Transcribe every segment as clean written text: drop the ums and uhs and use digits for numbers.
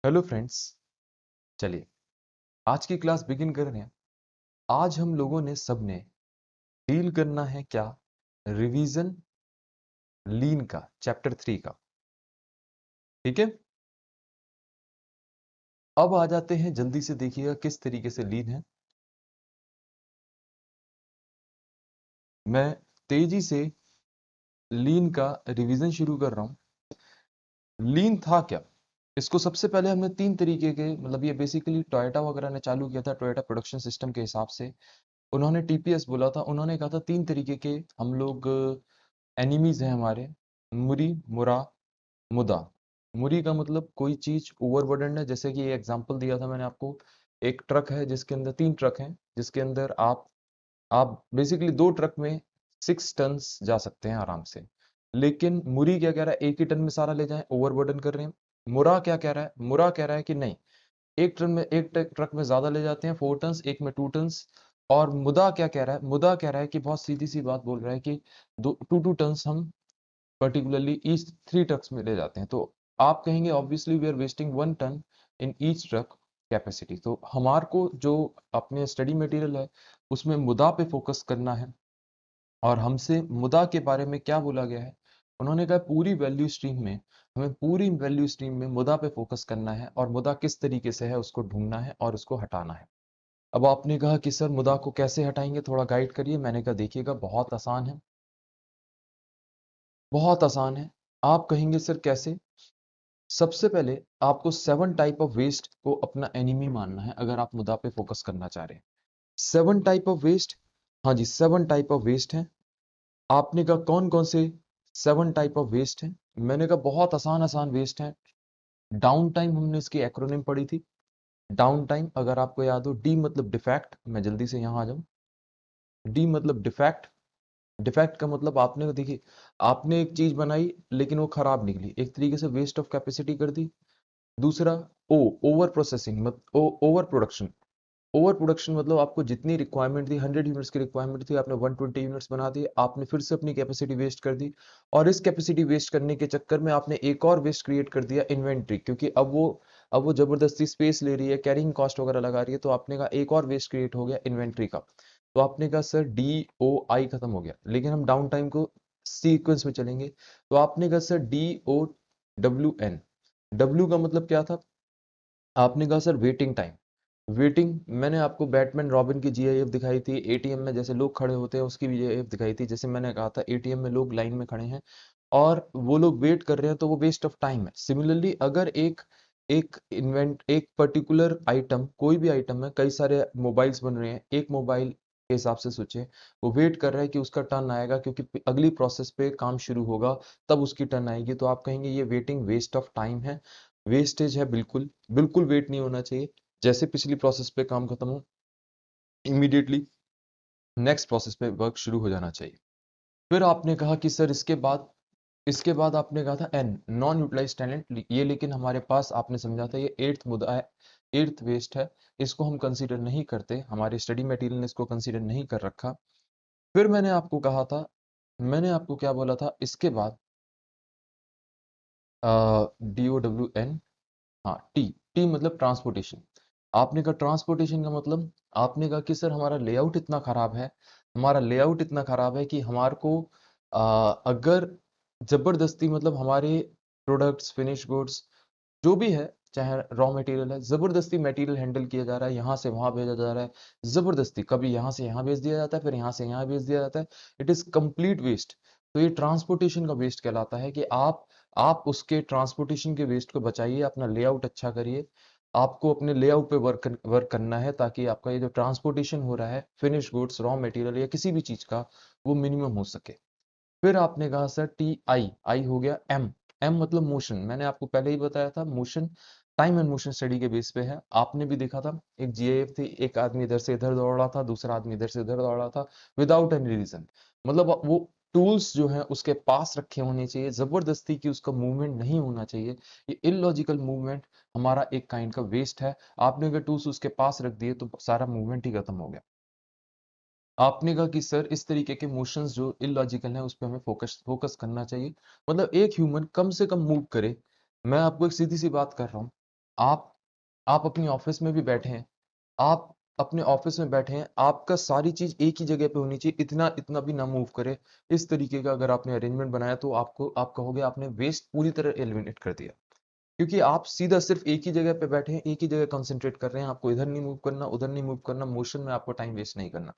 Hello friends. चलिए आज की क्लास बिगिन कर रहे हैं। आज हम लोगों ने सबने डील करना है क्या? रिवीजन लीन का, चैप्टर 3 का। ठीक है, अब आ जाते हैं, जल्दी से देखिएगा किस तरीके से लीन है। मैं तेजी से लीन का रिवीजन शुरू कर रहा हूं। लीन था क्या? इसको सबसे पहले हमने तीन तरीके के, मतलब ये बेसिकली टोयोटा वगैरह ने चालू किया था, टोयोटा प्रोडक्शन सिस्टम के हिसाब से। उन्होंने टीपीएस बोला था, उन्होंने कहा था तीन तरीके के हम लोग एनिमीज हैं हमारे। मुरी, मुरा, मुदा। मुरी का मतलब कोई चीज ओवरबर्डन है, जैसे कि ये एग्जांपल दिया था मैंने आपको। एक ट्रक है जिसके अंदर तीन ट्रक हैं, जिसके अंदर आप बेसिकली दो ट्रक में 6 टन जा सकते हैं आराम से। लेकिन मुरी क्या कह रहा है? एक ही टन में सारा ले जाएं, ओवरबर्डन कर रहे हैं। मुरा क्या कह रहा है? मुरा कह रहा है कि नहीं, एक टन में, एक ट्रक में ज्यादा ले जाते हैं, 4 टन, एक में 2 टन। और मुदा क्या कह रहा है? मुदा कह रहा है कि बहुत सीधी सी बात बोल रहा है कि दो टू टू टन हम पर्टिकुलरली ईच 3 ट्रक्स में ले जाते हैं। तो आप कहेंगे obviously we are wasting 1 ton in each truck capacity. तो हमारे को जो अपने स्टडी मटेरियल है उसमें मुदा पे फोकस करना है। और हमसे मुदा के बारे में क्या बोला गया है? उन्होंने कहा पूरी वैल्यू स्ट्रीम में, हमें पूरी वैल्यू स्ट्रीम में मुदा पे फोकस करना है, और मुदा किस तरीके से है उसको ढूंढना है और उसको हटाना है। अब आपने कहा कि सर मुदा को कैसे हटाएंगे, थोड़ा गाइड करिए। मैंने कहा देखिएगा बहुत आसान है, बहुत आसान है। आप कहेंगे सर कैसे? सबसे पहले आपको 7 टाइप ऑफ वेस्ट को अपना एनिमी मानना है अगर आप मुद्दा पे फोकस करना चाह रहे हैं। 7 टाइप ऑफ वेस्ट, हाँ जी 7 टाइप ऑफ वेस्ट हैं। आपने कहा कौन कौन से 7 टाइप ऑफ वेस्ट हैं? मैंने कहा बहुत आसान आसान वेस्ट हैं। डाउन टाइम, हमने इसकी एक्रोनिम पढ़ी थी। डाउन टाइम अगर आपको याद हो, डी मतलब डिफेक्ट। मैं जल्दी से यहाँ आ जाऊँ। डी मतलब डिफेक्ट। डिफेक्ट का मतलब आपने देखिए, आपने एक चीज बनाई लेकिन वो खराब निकली, एक तरीके से वेस्ट ऑफ कैपेसिटी कर दी। दूसरा, ओ, ओवर प्रोसेसिंग, मतलब ओवर प्रोडक्शन। ओवर प्रोडक्शन मतलब आपको जितनी रिक्वायरमेंट थी, 100 यूनिट्स की रिक्वायरमेंट थी, आपने 120 यूनिट्स बना दिए, आपने फिर से अपनी कैपेसिटी वेस्ट कर दी। और इस कैपेसिटी वेस्ट करने के चक्कर में आपने एक और वेस्ट क्रिएट कर दिया, इन्वेंट्री। क्योंकि अब वो जबरदस्ती स्पेस ले रही है, कैरिंग कॉस्ट वगैरह लगा रही है, तो आपने कहा एक और वेस्ट क्रिएट हो गया, इन्वेंट्री का। तो आपने कहा सर डी ओ आई खत्म हो गया, लेकिन हम डाउन टाइम को सीक्वेंस में चलेंगे। तो आपने कहा sir D O W N. W का मतलब क्या था? आपने कहा सर वेटिंग टाइम। वेटिंग, मैंने आपको बैटमैन रॉबिन की जीआईएफ दिखाई थी, एटीएम में जैसे लोग खड़े होते हैं उसकी भी जीआईएफ दिखाई थी। जैसे मैंने कहा था एटीएम में लोग लाइन में खड़े हैं और वो लोग वेट कर रहे हैं, तो वो वेस्ट ऑफ टाइम है। सिमिलरली अगर एक एक पर्टिकुलर आइटम, कोई भी आइटम है, कई सारे मोबाइल्स बन रहे हैं, एक मोबाइल के हिसाब से सोचे, वो वेट कर रहा है कि उसका टर्न आएगा, क्योंकि अगली प्रोसेस पे काम शुरू होगा, तब उसकी टर्न आएगी। तो आप कहेंगे ये वेटिंग वेस्ट ऑफ टाइम है, वेस्टेज है। बिल्कुल बिल्कुल वेट नहीं होना चाहिए। जैसे पिछली प्रोसेस पे काम खत्म हो, इमीडिएटली नेक्स्ट प्रोसेस पे वर्क शुरू हो जाना चाहिए। फिर आपने कहा कि सर इसके बाद आपने कहा था एन, नॉन यूटिलाइज टैलेंट। ये लेकिन हमारे पास आपने समझा था ये एट्थ मुद्दा है, एट्थ वेस्ट है। इसको हम कंसीडर नहीं करते, हमारे स्टडी मटेरियल ने इसको कंसीडर नहीं कर रखा। फिर मैंने आपको कहा था, मैंने आपको क्या बोला था इसके बाद? डी ओ डब्ल्यू एन, हाँ टी। टी मतलब ट्रांसपोर्टेशन। आपने कहा ट्रांसपोर्टेशन का मतलब, आपने कहा कि सर हमारा लेआउट इतना खराब है, हमारा लेआउट इतना खराब है कि हमारे को अगर जबरदस्ती, मतलब हमारे प्रोडक्ट्स, फिनिश गुड्स, जो भी है, चाहे रॉ मटेरियल है, जबरदस्ती मटेरियल हैंडल किया जा रहा है, यहाँ से वहां भेजा जा रहा है, जबरदस्ती कभी यहाँ से यहाँ भेज दिया जाता है, फिर यहाँ से यहाँ भेज दिया जाता है। It is complete waste. तो ये ट्रांसपोर्टेशन का वेस्ट कहलाता है कि आप उसके ट्रांसपोर्टेशन के वेस्ट को बचाइए, अपना लेआउट अच्छा करिए। आपको अपने लेआउट पे वर्क करना है, ताकि आपका ये जो ट्रांसपोर्टेशन हो रहा है फिनिश गुड्स, रॉ मटेरियल या किसी भी चीज का, वो मिनिमम हो सके। फिर आपने कहा सर टी आई, आई हो गया एम। एम मतलब मोशन। मैंने आपको पहले ही बताया था motion, time and motion study के बेस पे है। आपने भी देखा था एक जीआईएफ थी, एक आदमी इधर से इधर दौड़ रहा था, दूसरा आदमी इधर से इधर दौड़ रहा था, विदाउट एनी रीजन। मतलब वो टूल्स जो हैं उसके पास रखे होने चाहिए, जबरदस्ती की उसका मूवमेंट नहीं होना चाहिए। ये इलॉजिकल मूवमेंट हमारा एक काइंड का वेस्ट है। आपने अगर टूल्स उसके पास रख दिए तो सारा मूवमेंट ही खत्म हो गया। आपने कहा कि सर इस तरीके के मोशंस जो इलॉजिकल हैं उस पर हमें फोकस फोकस करना चाहिए। मतलब एक ह्यूमन कम से कम मूव करे। मैं आपको एक सीधी सी बात कर रहा हूँ, आप आप अपनी ऑफिस में भी बैठे हैं, आप अपने ऑफिस में बैठे हैं, आपका सारी चीज एक ही जगह पे होनी चाहिए, इतना इतना भी ना मूव करे। इस तरीके का अगर आपने अरेंजमेंट बनाया तो आप कहोगे आपने वेस्ट पूरी तरह एलिमिनेट कर दिया, क्योंकि आप सीधा सिर्फ एक ही जगह पे बैठे हैं, एक ही जगह कंसंट्रेट कर रहे हैं, आपको इधर नहीं मूव करना, उधर नहीं मूव करना, मोशन में आपको टाइम वेस्ट नहीं करना।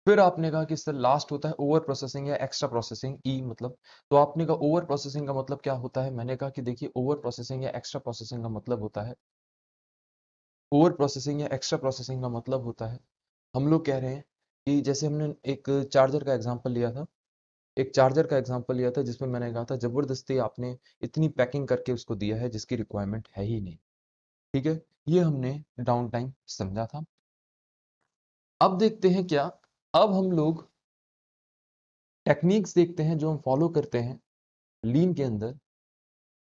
फिर आपने कहा कि सर लास्ट होता है ओवर प्रोसेसिंग या एक्स्ट्रा प्रोसेसिंग, ई मतलब। तो आपने कहा ओवर प्रोसेसिंग का मतलब क्या होता है? मैंने कहा कि देखिए ओवर प्रोसेसिंग या एक्स्ट्रा प्रोसेसिंग का मतलब होता है, ओवर प्रोसेसिंग या एक्स्ट्रा प्रोसेसिंग का मतलब होता है, हम लोग कह रहे हैं कि जैसे हमने एक चार्जर का एग्जांपल लिया था, एक चार्जर का एग्जांपल लिया था जिसमें मैंने कहा था जबरदस्ती आपने इतनी पैकिंग करके उसको दिया है जिसकी रिक्वायरमेंट है ही नहीं। ठीक है, ये हमने डाउन टाइम समझा था। अब देखते हैं क्या, अब हम लोग टेक्निक्स देखते हैं जो हम फॉलो करते हैं लीन के अंदर।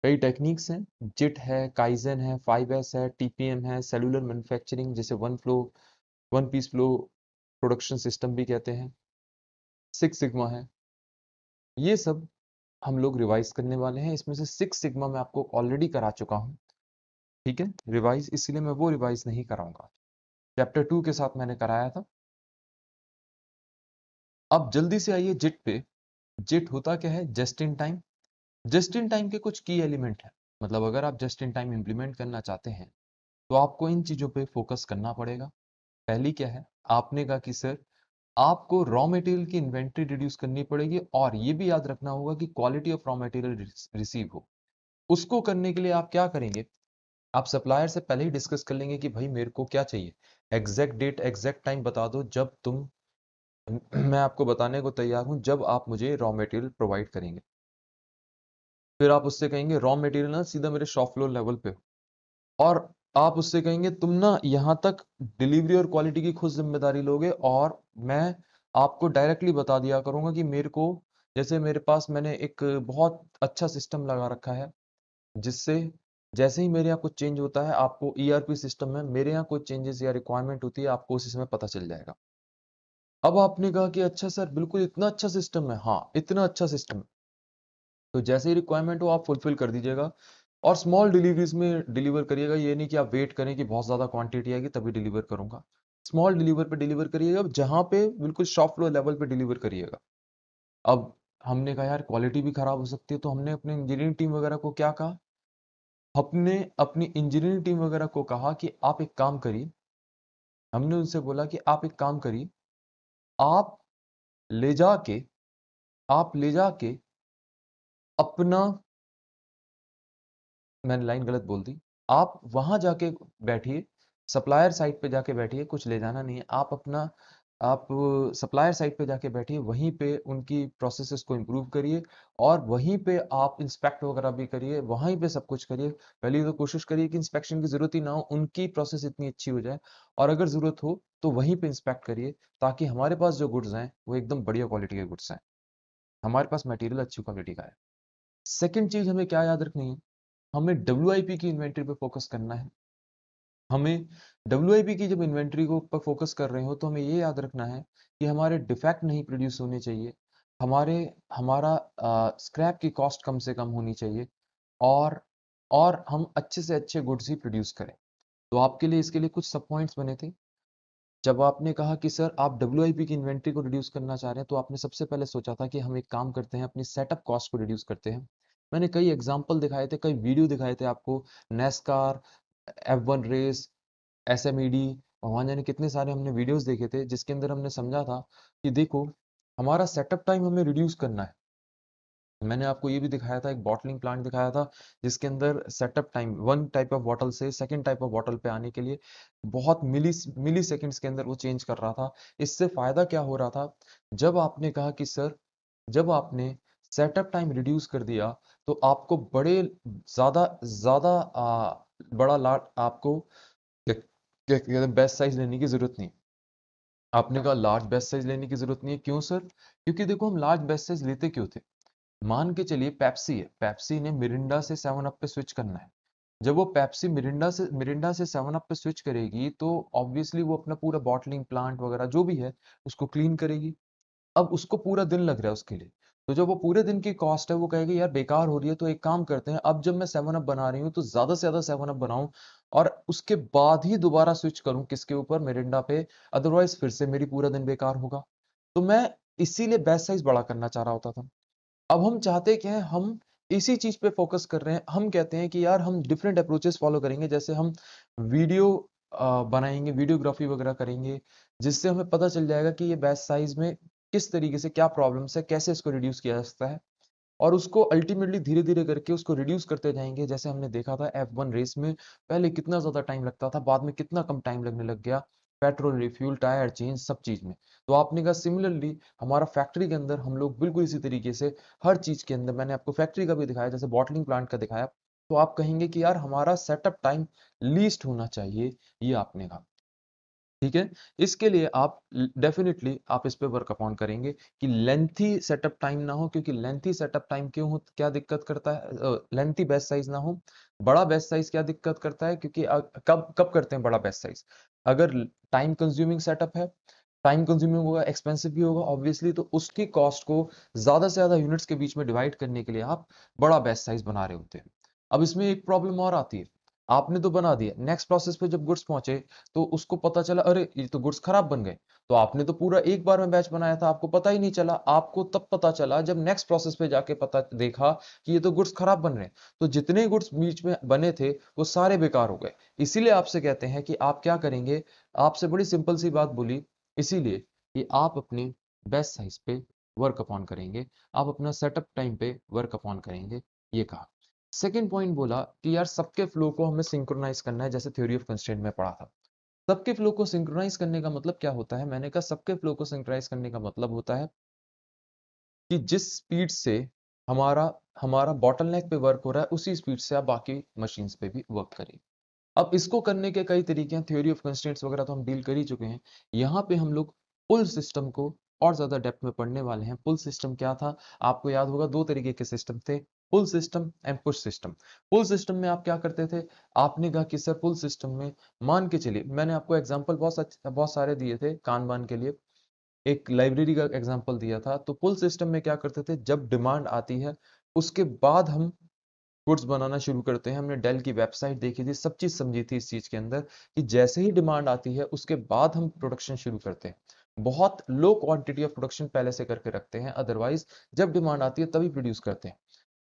कई टेक्निक्स हैं, जिट है, काइजन है, 5S है, टीपीएम है, सेलुलर मैन्युफैक्चरिंग जिसे one piece flow production system भी कहते हैं, सिक्स सिग्मा है। ये सब हम लोग रिवाइज करने वाले हैं। इसमें से सिक्स सिग्मा मैं आपको ऑलरेडी करा चुका हूं, ठीक है, रिवाइज, इसलिए मैं वो रिवाइज नहीं कराऊंगा। चैप्टर 2 के साथ मैंने कराया था। अब जल्दी से आइए जिट पे। जिट होता क्या है? Just in time. Just in time के कुछ की एलिमेंट है, मतलब अगर आप जस्ट इन टाइम इंप्लीमेंट करना चाहते हैं तो आपको इन चीजों पे फोकस करना पड़ेगा। पहली क्या है? आपने कहा कि सर आपको रॉ मटेरियल की इन्वेंट्री रिड्यूस करनी पड़ेगी, और ये भी याद रखना होगा कि quality of raw material receive हो। उसको करने के लिए आप क्या करेंगे? आप सप्लायर से पहले ही डिस्कस कर लेंगे कि भाई मेरे को क्या चाहिए, एग्जैक्ट डेट एग्जैक्ट टाइम बता दो जब तुम मैं आपको बताने को तैयार हूं जब आप मुझे रॉ मटेरियल प्रोवाइड करेंगे। फिर आप उससे कहेंगे रॉ मटेरियल ना सीधा मेरे शॉप फ्लोर लेवल पे हो। और आप उससे कहेंगे तुम ना यहाँ तक डिलीवरी और क्वालिटी की खुद जिम्मेदारी लोगे, और मैं आपको डायरेक्टली बता दिया करूंगा कि मेरे को, जैसे मेरे पास मैंने एक बहुत अच्छा सिस्टम लगा रखा है जिससे जैसे ही मेरे यहाँ कुछ चेंज होता है, आपको ईआरपी सिस्टम में मेरे यहाँ कोई चेंजेस या रिक्वायरमेंट होती है आपको उसी समय पता चल जाएगा। अब आपने कहा कि अच्छा सर बिल्कुल इतना अच्छा सिस्टम है, हाँ इतना अच्छा सिस्टम है, तो जैसे ही रिक्वायरमेंट हो आप फुलफिल कर दीजिएगा। और स्मॉल डिलीवरीज में डिलीवर करिएगा, ये नहीं कि आप वेट करें कि बहुत ज़्यादा क्वांटिटी आएगी तभी डिलीवर करूंगा। स्मॉल डिलीवर पे डिलीवर करिएगा, जहां पे बिल्कुल शॉप फ्लोर लेवल पे डिलीवर करिएगा। अब हमने कहा यार क्वालिटी भी खराब हो सकती है, तो हमने अपने इंजीनियरिंग टीम वगैरह को क्या कहा, अपने अपनी इंजीनियरिंग टीम वगैरह को कहा कि आप एक काम करिए, हमने उनसे बोला कि आप एक काम करिए, आप ले जाके आप ले जाके अपना, मैंने लाइन गलत बोल दी, आप वहां जाके बैठिए, सप्लायर साइट पे जाके बैठिए, कुछ ले जाना नहीं है, आप सप्लायर साइट पे जाके बैठिए, वहीं पे उनकी प्रोसेसेस को इम्प्रूव करिए, और वहीं पे आप इंस्पेक्ट वगैरह भी करिए, वहीं पे सब कुछ करिए। पहले तो कोशिश करिए कि इंस्पेक्शन की जरूरत ही ना हो, उनकी प्रोसेस इतनी अच्छी हो जाए, और अगर जरूरत हो तो वहीं पे इंस्पेक्ट करिए, ताकि हमारे पास जो गुड्स हैं वो एकदम बढ़िया क्वालिटी के गुड्स हैं, हमारे पास मटेरियल अच्छी क्वालिटी का है। सेकेंड चीज हमें क्या याद रखनी है, हमें WIP की इन्वेंट्री पे फोकस करना है। हमें WIP की जब इन्वेंट्री को पर फोकस कर रहे हो तो हमें ये याद रखना है कि हमारे डिफेक्ट नहीं प्रोड्यूस होने चाहिए, हमारे हमारा स्क्रैप की कॉस्ट कम से कम होनी चाहिए, और और हम अच्छे से अच्छे गुड्स ही प्रोड्यूस करें। तो आपके लिए इसके लिए कुछ सब पॉइंट्स बने थे। जब आपने कहा कि सर आप WIP की इन्वेंट्री को रिड्यूस करना चाह रहे हैं, तो आपने सबसे पहले सोचा था कि हम एक काम करते हैं, अपनी सेटअप कॉस्ट को रिड्यूस करते हैं। मैंने कई एग्जाम्पल दिखाए थे, कई वीडियो दिखाए थे आपको, नेस्कार, F1 रेस, SMED, भगवान जाने कितने सारे हमने वीडियोस देखे थे जिसके अंदर हमने समझा था कि देखो हमारा सेटअप टाइम हमें रिड्यूस करना है। मैंने आपको ये भी दिखाया था, एक बॉटलिंग प्लांट दिखाया था जिसके अंदर setup time one type of bottle से सेकंड टाइप ऑफ बॉटल पे आने के लिए बहुत मिली सेकेंड्स के अंदर वो चेंज कर रहा था। इससे फायदा क्या हो रहा था, जब आपने कहा कि सर जब आपने सेटअप टाइम रिड्यूस कर दिया तो आपको बड़े ज्यादा ज्यादा बड़ा लाट आपको क्या कहते हैं बेस्ट साइज लेने की जरूरत नहीं। आपने कहा लार्ज बेस्ट साइज लेने की जरूरत नहीं है, क्यों सर? क्योंकि देखो हम लार्ज बेस्ट साइज लेते क्यों थे, मान के चलिए पेप्सी है, पेप्सी ने मिरिंडा से 7 अप पे स्विच करना है। जब वो पेप्सी मिरिंडा से 7 अप पे स्विच करेगी तो ऑब्वियसली वो अपना पूरा बॉटलिंग प्लांट वगैरह जो भी है उसको क्लीन करेगी। अब उसको पूरा दिन लग रहा है उसके लिए, तो जो वो पूरे दिन की कॉस्ट है वो कहेगी यार बेकार हो रही है, तो एक काम करते हैं, अब जब मैं 7 अप बना रही हूँ तो ज्यादा से ज्यादा 7 अप बनाऊं और उसके बाद ही दोबारा स्विच करूं किसके ऊपर, मिरिंडा पे, अदरवाइज फिर से मेरी पूरा दिन बेकार होगा। तो मैं इसीलिए बैच साइज बड़ा करना चाह रहा होता था। अब हम चाहते क्या है, हम इसी चीज पे फोकस कर रहे हैं। हम कहते हैं कि यार हम डिफरेंट अप्रोचेस फॉलो करेंगे, जैसे हम वीडियो बनाएंगे, वीडियोग्राफी वगैरह करेंगे, जिससे हमें पता चल जाएगा कि ये बैच साइज में किस तरीके से क्या प्रॉब्लम्स है, कैसे इसको रिड्यूस किया जा सकता है, और उसको अल्टीमेटली धीरे धीरे करके उसको रिड्यूस करते जाएंगे। जैसे हमने देखा था F1 रेस में पहले कितना ज्यादा टाइम लगता था, बाद में कितना कम टाइम लगने लग गया, पेट्रोल रिफ्यूल, टायर चेंज, सब चीज में। तो आपने कहा सिमिलरली हमारा फैक्ट्री के अंदर हम लोग बिल्कुल इसी तरीके से हर चीज के अंदर, मैंने आपको फैक्ट्री का भी दिखाया, जैसे बॉटलिंग प्लांट का दिखाया, तो आप कहेंगे कि यार हमारा सेटअप टाइम लीस्ट होना चाहिए, ये आपने कहा। ठीक है, इसके लिए आप डेफिनेटली आप इस पे वर्क अपॉन करेंगे कि लेंथी सेटअप टाइम ना हो, क्योंकि लेंथी सेटअप टाइम क्यों हो, क्या दिक्कत करता है, लेंथी बैच साइज ना हो। बड़ा बैच साइज क्या दिक्कत करता है, क्योंकि कब कब करते हैं बड़ा बैच साइज, अगर टाइम कंज्यूमिंग सेटअप है, टाइम कंज्यूमिंग होगा, एक्सपेंसिव भी होगा ऑब्वियसली, तो उसकी कॉस्ट को ज्यादा से ज्यादा यूनिट्स के बीच में डिवाइड करने के लिए आप बड़ा बैच साइज बना रहे होते हैं। अब इसमें एक प्रॉब्लम और आती है, आपने तो बना दिया, नेक्स्ट प्रोसेस पे जब गुड्स पहुंचे तो उसको पता चला अरे ये तो गुड्स खराब बन गए, तो आपने तो पूरा एक बार में बैच बनाया था, आपको पता ही नहीं चला, आपको तब पता चला जब नेक्स्ट प्रोसेस पे जाके पता देखा कि ये तो गुड्स खराब बन रहे हैं, तो जितने गुड्स बीच में बने थे वो सारे बेकार हो गए। इसीलिए आपसे कहते हैं कि आप क्या करेंगे, आपसे बड़ी सिंपल सी बात बोली, इसीलिए कि आप अपने बेस्ट साइज पे वर्क अपॉन करेंगे, आप अपना सेटअप टाइम पे वर्क अपॉन करेंगे, ये कहा। सेकेंड पॉइंट बोला कि यार सबके फ्लो को हमें सिंक्रोनाइज करना है, जैसे थ्योरी ऑफ कंस्ट्रेंट में पढ़ा था। सबके फ्लो को सिंक्रोनाइज करने का मतलब क्या होता है, मैंने कहा सबके फ्लो को सिंक्रोनाइज करने का मतलब होता है कि जिस स्पीड से हमारा हमारा बॉटलनेक पे वर्क हो रहा है उसी स्पीड से आप बाकी मशीन्स पे भी वर्क करें। अब इसको करने के कई तरीके हैं, थ्योरी ऑफ कंस्ट्रेंट्स वगैरह तो हम डील कर ही चुके हैं। यहाँ पे हम लोग पुल सिस्टम को और ज्यादा डेप्थ में पढ़ने वाले हैं। पुल सिस्टम क्या था, आपको याद होगा दो तरीके के सिस्टम थे, pull system and push system. Pull system में आप क्या करते थे, आपने कहा कि सर पुल सिस्टम में मान के चलिए, मैंने आपको एग्जांपल बहुत सारे दिए थे कान बान के लिए, एक लाइब्रेरी का एग्जांपल दिया था। तो पुल सिस्टम में क्या करते थे, जब डिमांड आती है उसके बाद हम गुड्स बनाना शुरू करते हैं। हमने डेल की वेबसाइट देखी थी, सब चीज समझी थी इस चीज के अंदर कि जैसे ही डिमांड आती है उसके बाद हम प्रोडक्शन शुरू करते हैं। बहुत लो क्वांटिटी ऑफ प्रोडक्शन पहले से करके रखते हैं, अदरवाइज जब डिमांड आती है तभी प्रोड्यूस करते हैं।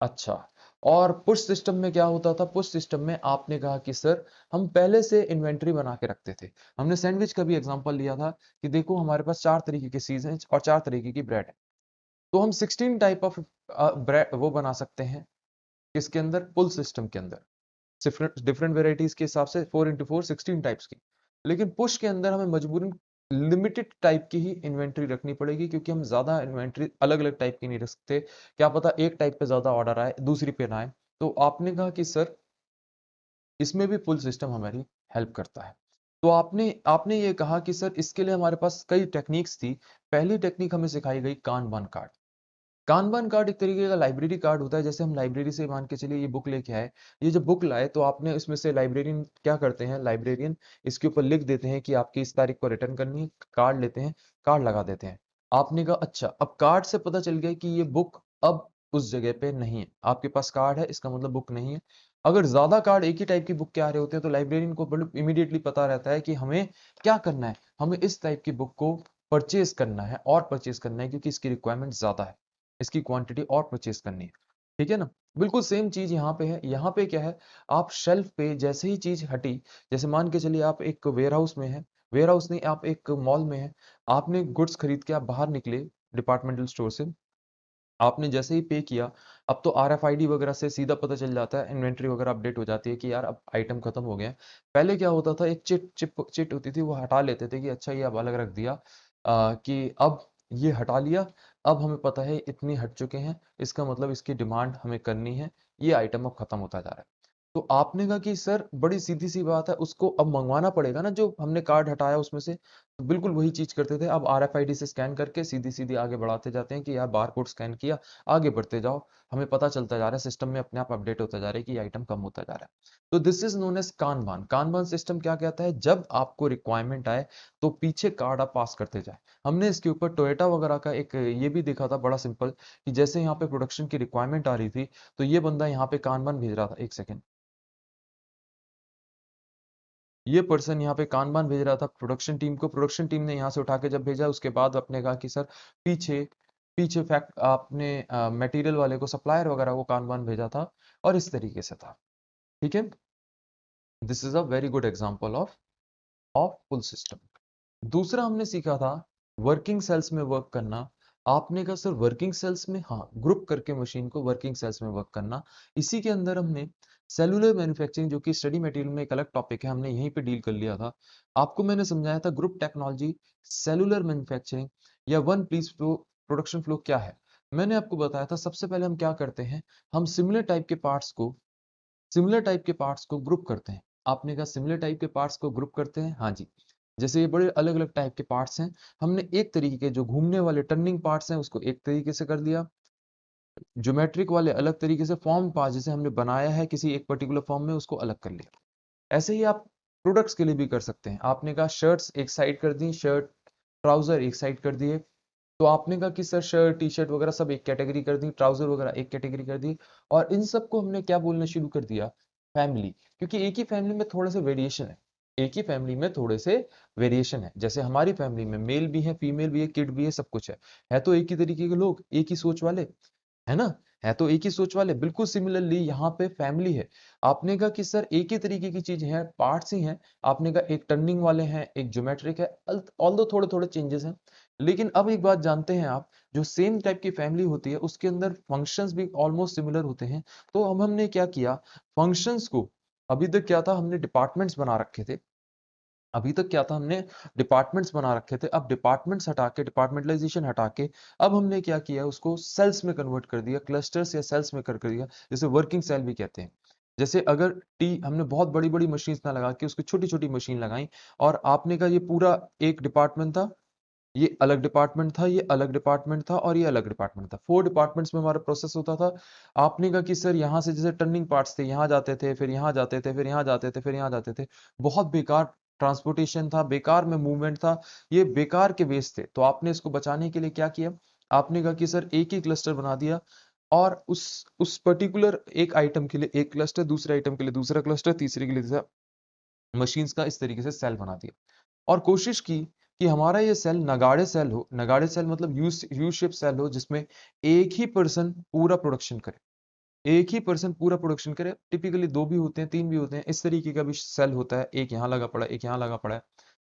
अच्छा, और पुश सिस्टम में क्या होता था, पुश सिस्टम में आपने कहा कि सर हम पहले से इन्वेंट्री बना के रखते थे। हमने सैंडविच का भी एग्जांपल लिया था कि देखो हमारे पास 4 तरीके के सीजन और 4 तरीके की ब्रेड है, तो हम 16 टाइप ऑफ ब्रेड वो बना सकते हैं किसके अंदर, पुल सिस्टम के अंदर, डिफरेंट डिफरेंट वेराइटीज के हिसाब से 4 into 4 16 टाइप्स की। लेकिन पुश के अंदर हमें मजबूरन लिमिटेड टाइप की ही इन्वेंट्री रखनी पड़ेगी, क्योंकि हम ज्यादा इन्वेंट्री अलग अलग टाइप की नहीं रख सकते, क्या पता एक टाइप पे ज्यादा ऑर्डर आए दूसरी पे ना आए। तो आपने कहा कि सर इसमें भी पुल सिस्टम हमारी हेल्प करता है। तो आपने आपने ये कहा कि सर इसके लिए हमारे पास कई टेक्निक्स थी। पहली टेक्निक हमें सिखाई गई कानबान कार्ड। कानबान कार्ड एक तरीके का लाइब्रेरी कार्ड होता है, जैसे हम लाइब्रेरी से मान के चलिए ये बुक लेके आए, ये जब बुक लाए तो आपने इसमें से लाइब्रेरियन क्या करते हैं, लाइब्रेरियन इसके ऊपर लिख देते हैं कि आपकी इस तारीख को रिटर्न करनी है, कार्ड लेते हैं, कार्ड लगा देते हैं। आपने कहा अच्छा, अब कार्ड से पता चल गया कि ये बुक अब उस जगह पे नहीं है, आपके पास कार्ड है इसका मतलब बुक नहीं है। अगर ज्यादा कार्ड एक ही टाइप की बुक के आ रहे होते हैं तो लाइब्रेरियन को बड़े इमीडिएटली पता रहता है कि हमें क्या करना है, हमें इस टाइप की बुक को परचेज करना है और परचेज करना है, क्योंकि इसकी रिक्वायरमेंट ज्यादा है, इसकी क्वांटिटी और परचेज करनी है। ठीक है ना, बिल्कुल सेम चीज यहाँ पे है। यहाँ पे क्या है, आप शेल्फ पे जैसे ही चीज हटी, जैसे मान के चलिए आप एक वेयर हाउस में है, वेयर हाउस नहीं आप एक मॉल में है, आपने गुड्स खरीद के आप बाहर निकले डिपार्टमेंटल स्टोर से, आपने जैसे ही पे किया, अब तो RFID वगैरह से सीधा पता चल जाता है, इन्वेंट्री वगैरह अपडेट हो जाती है कि यार अब आइटम खत्म हो गया है। पहले क्या होता था, एक चिट होती थी, वो हटा लेते थे कि अच्छा ये अब अलग रख दिया, कि अब ये हटा लिया, अब हमें पता है इतनी हट चुके हैं, इसका मतलब इसकी डिमांड हमें करनी है, ये आइटम अब खत्म होता जा रहा है। तो आपने कहा कि सर बड़ी सीधी सी बात है, उसको अब मंगवाना पड़ेगा ना, जो हमने कार्ड हटाया उसमें से। तो बिल्कुल वही चीज करते थे। अब आरएफआईडी से स्कैन करके सीधी सीधी आगे बढ़ाते जाते हैं कि यार बार कोड स्कैन किया, आगे बढ़ते जाओ, हमें पता चलता जा रहा है, सिस्टम में अपने आप अपडेट होता जा रहा है कि ये आइटम कम होता जा रहा है। तो this is known as kanban. Kanban system क्या कहता है, जब आपको रिक्वायरमेंट आए तो पीछे कार्ड आप पास करते जाए। हमने इसके ऊपर टोयोटा वगैरह का एक ये भी देखा था बड़ा सिंपल, कि जैसे यहाँ पे प्रोडक्शन की रिक्वायरमेंट आ रही थी तो ये बंदा यहाँ पे कानबान भेज रहा था, एक सेकेंड, ये पर्सन यहाँ पे कानबान भेज रहा था प्रोडक्शन टीम को, प्रोडक्शन टीम ने यहाँ से उठा के जब भेजा उसके बाद अपने कहा कि सर पीछे पीछे फैक्ट आपने मटेरियल वाले को, सप्लायर वगैरह को कानबान भेजा था, और इस तरीके से था। ठीक है, this is a very good example of pull system. दूसरा हमने सीखा था वर्किंग सेल्स में वर्क करना। आपने कहा सर वर्किंग सेल्स में, हाँ, ग्रुप करके मशीन को वर्किंग सेल्स में वर्क करना। इसी के अंदर हमने सेलुलर मैन्युफैक्चरिंग, जो कि स्टडी मटेरियल में एक अलग टॉपिक है, हमने यहीं पे डील कर लिया था। आपको मैंने समझाया था ग्रुप टेक्नोलॉजी, सेलुलर मैन्युफैक्चरिंग या one piece flow, production flow क्या है। मैंने आपको बताया था सबसे पहले हम क्या करते हैं, हम सिमिलर टाइप के पार्ट्स को ग्रुप करते हैं। आपने कहा सिमिलर टाइप के पार्ट्स को ग्रुप करते हैं, हाँ जी। जैसे ये बड़े अलग अलग टाइप के पार्ट्स हैं, हमने एक तरीके के जो घूमने वाले टर्निंग पार्ट्स हैं उसको एक तरीके से कर दिया, ज्योमेट्रिक वाले अलग तरीके से, फॉर्म पार्ट जैसे हमने बनाया है किसी एक पर्टिकुलर फॉर्म में उसको अलग कर लिया। ऐसे ही आप प्रोडक्ट्स के लिए भी कर सकते हैं। आपने कहा शर्ट्स एक साइड कर दी, शर्ट ट्राउजर एक साइड कर दिए, तो आपने कहा कि सर शर्ट टी शर्ट वगैरह सब एक कैटेगरी कर दी, ट्राउजर वगैरह एक कैटेगरी कर दी, और इन सबको हमने क्या बोलना शुरू कर दिया, फैमिली। क्योंकि एक ही फैमिली में थोड़े से वेरिएशन है, एक ही फैमिली में थोड़े से वेरिएशन है। जैसे हमारी फैमिली में मेल भी है, फीमेल भी है, किड भी है, सब कुछ है तो एक ही तरीके के लोग, एक ही सोच वाले, है ना, है तो एक ही सोच वाले। बिल्कुल सिमिलरली यहाँ पे फैमिली है। आपने कहा कि सर एक ही तरीके की चीज है, पार्ट्स ही हैं। आपने कहा एक टर्निंग वाले हैं, एक ज्योमेट्रिक है, ऑल्दो थोड़े थोड़े चेंजेस हैं। लेकिन अब एक बात जानते हैं आप, जो सेम टाइप की फैमिली होती है उसके अंदर फंक्शंस भी ऑलमोस्ट सिमिलर होते हैं। तो अब हमने क्या किया, फंक्शंस को, अभी तक क्या था, हमने डिपार्टमेंट्स बना रखे थे, अभी तक क्या था, हमने डिपार्टमेंट्स बना रखे थे। अब डिपार्टमेंट्स हटा के, डिपार्टमेंटलाइजेशन हटा के, अब हमने क्या किया, उसको सेल्स में कन्वर्ट कर दिया, क्लस्टर्स या सेल्स में कर दिया, जैसे वर्किंग सेल भी कहते हैं। जैसे अगर टी हमने बहुत बड़ी बड़ी मशीन ना लगा के उसकी छोटी छोटी मशीन लगाई, और आपने कहा ये पूरा एक डिपार्टमेंट था, ये अलग डिपार्टमेंट था, ये अलग डिपार्टमेंट था, और ये अलग डिपार्टमेंट था, 4 डिपार्टमेंट्स में हमारा प्रोसेस होता था। आपने कहा कि सर यहाँ से जैसे टर्निंग पार्ट्स थे, यहाँ जाते थे, फिर यहाँ जाते थे, फिर यहाँ जाते थे, फिर यहाँ जाते थे, बहुत बेकार ट्रांसपोर्टेशन था, बेकार में मूवमेंट था, ये बेकार के वेस्ट थे। तो आपने इसको बचाने के लिए क्या किया, आपने कहा कि सर एक ही क्लस्टर बना दिया, और उस पर्टिकुलर एक आइटम के लिए एक क्लस्टर, दूसरे आइटम के लिए दूसरा क्लस्टर, तीसरे के लिए तीसरा, मशीन्स का इस तरीके से सेल बना दिया। और कोशिश की कि हमारा ये सेल नगाड़े सेल हो, नगाड़े सेल मतलब यू शेप सेल हो, जिसमें एक ही पर्सन पूरा प्रोडक्शन करे, एक ही पर्सन पूरा प्रोडक्शन करे। टिपिकली 2 भी होते हैं, 3 भी होते हैं, इस तरीके का भी सेल होता है, एक यहाँ लगा पड़ा है, एक यहाँ लगा पड़ा है।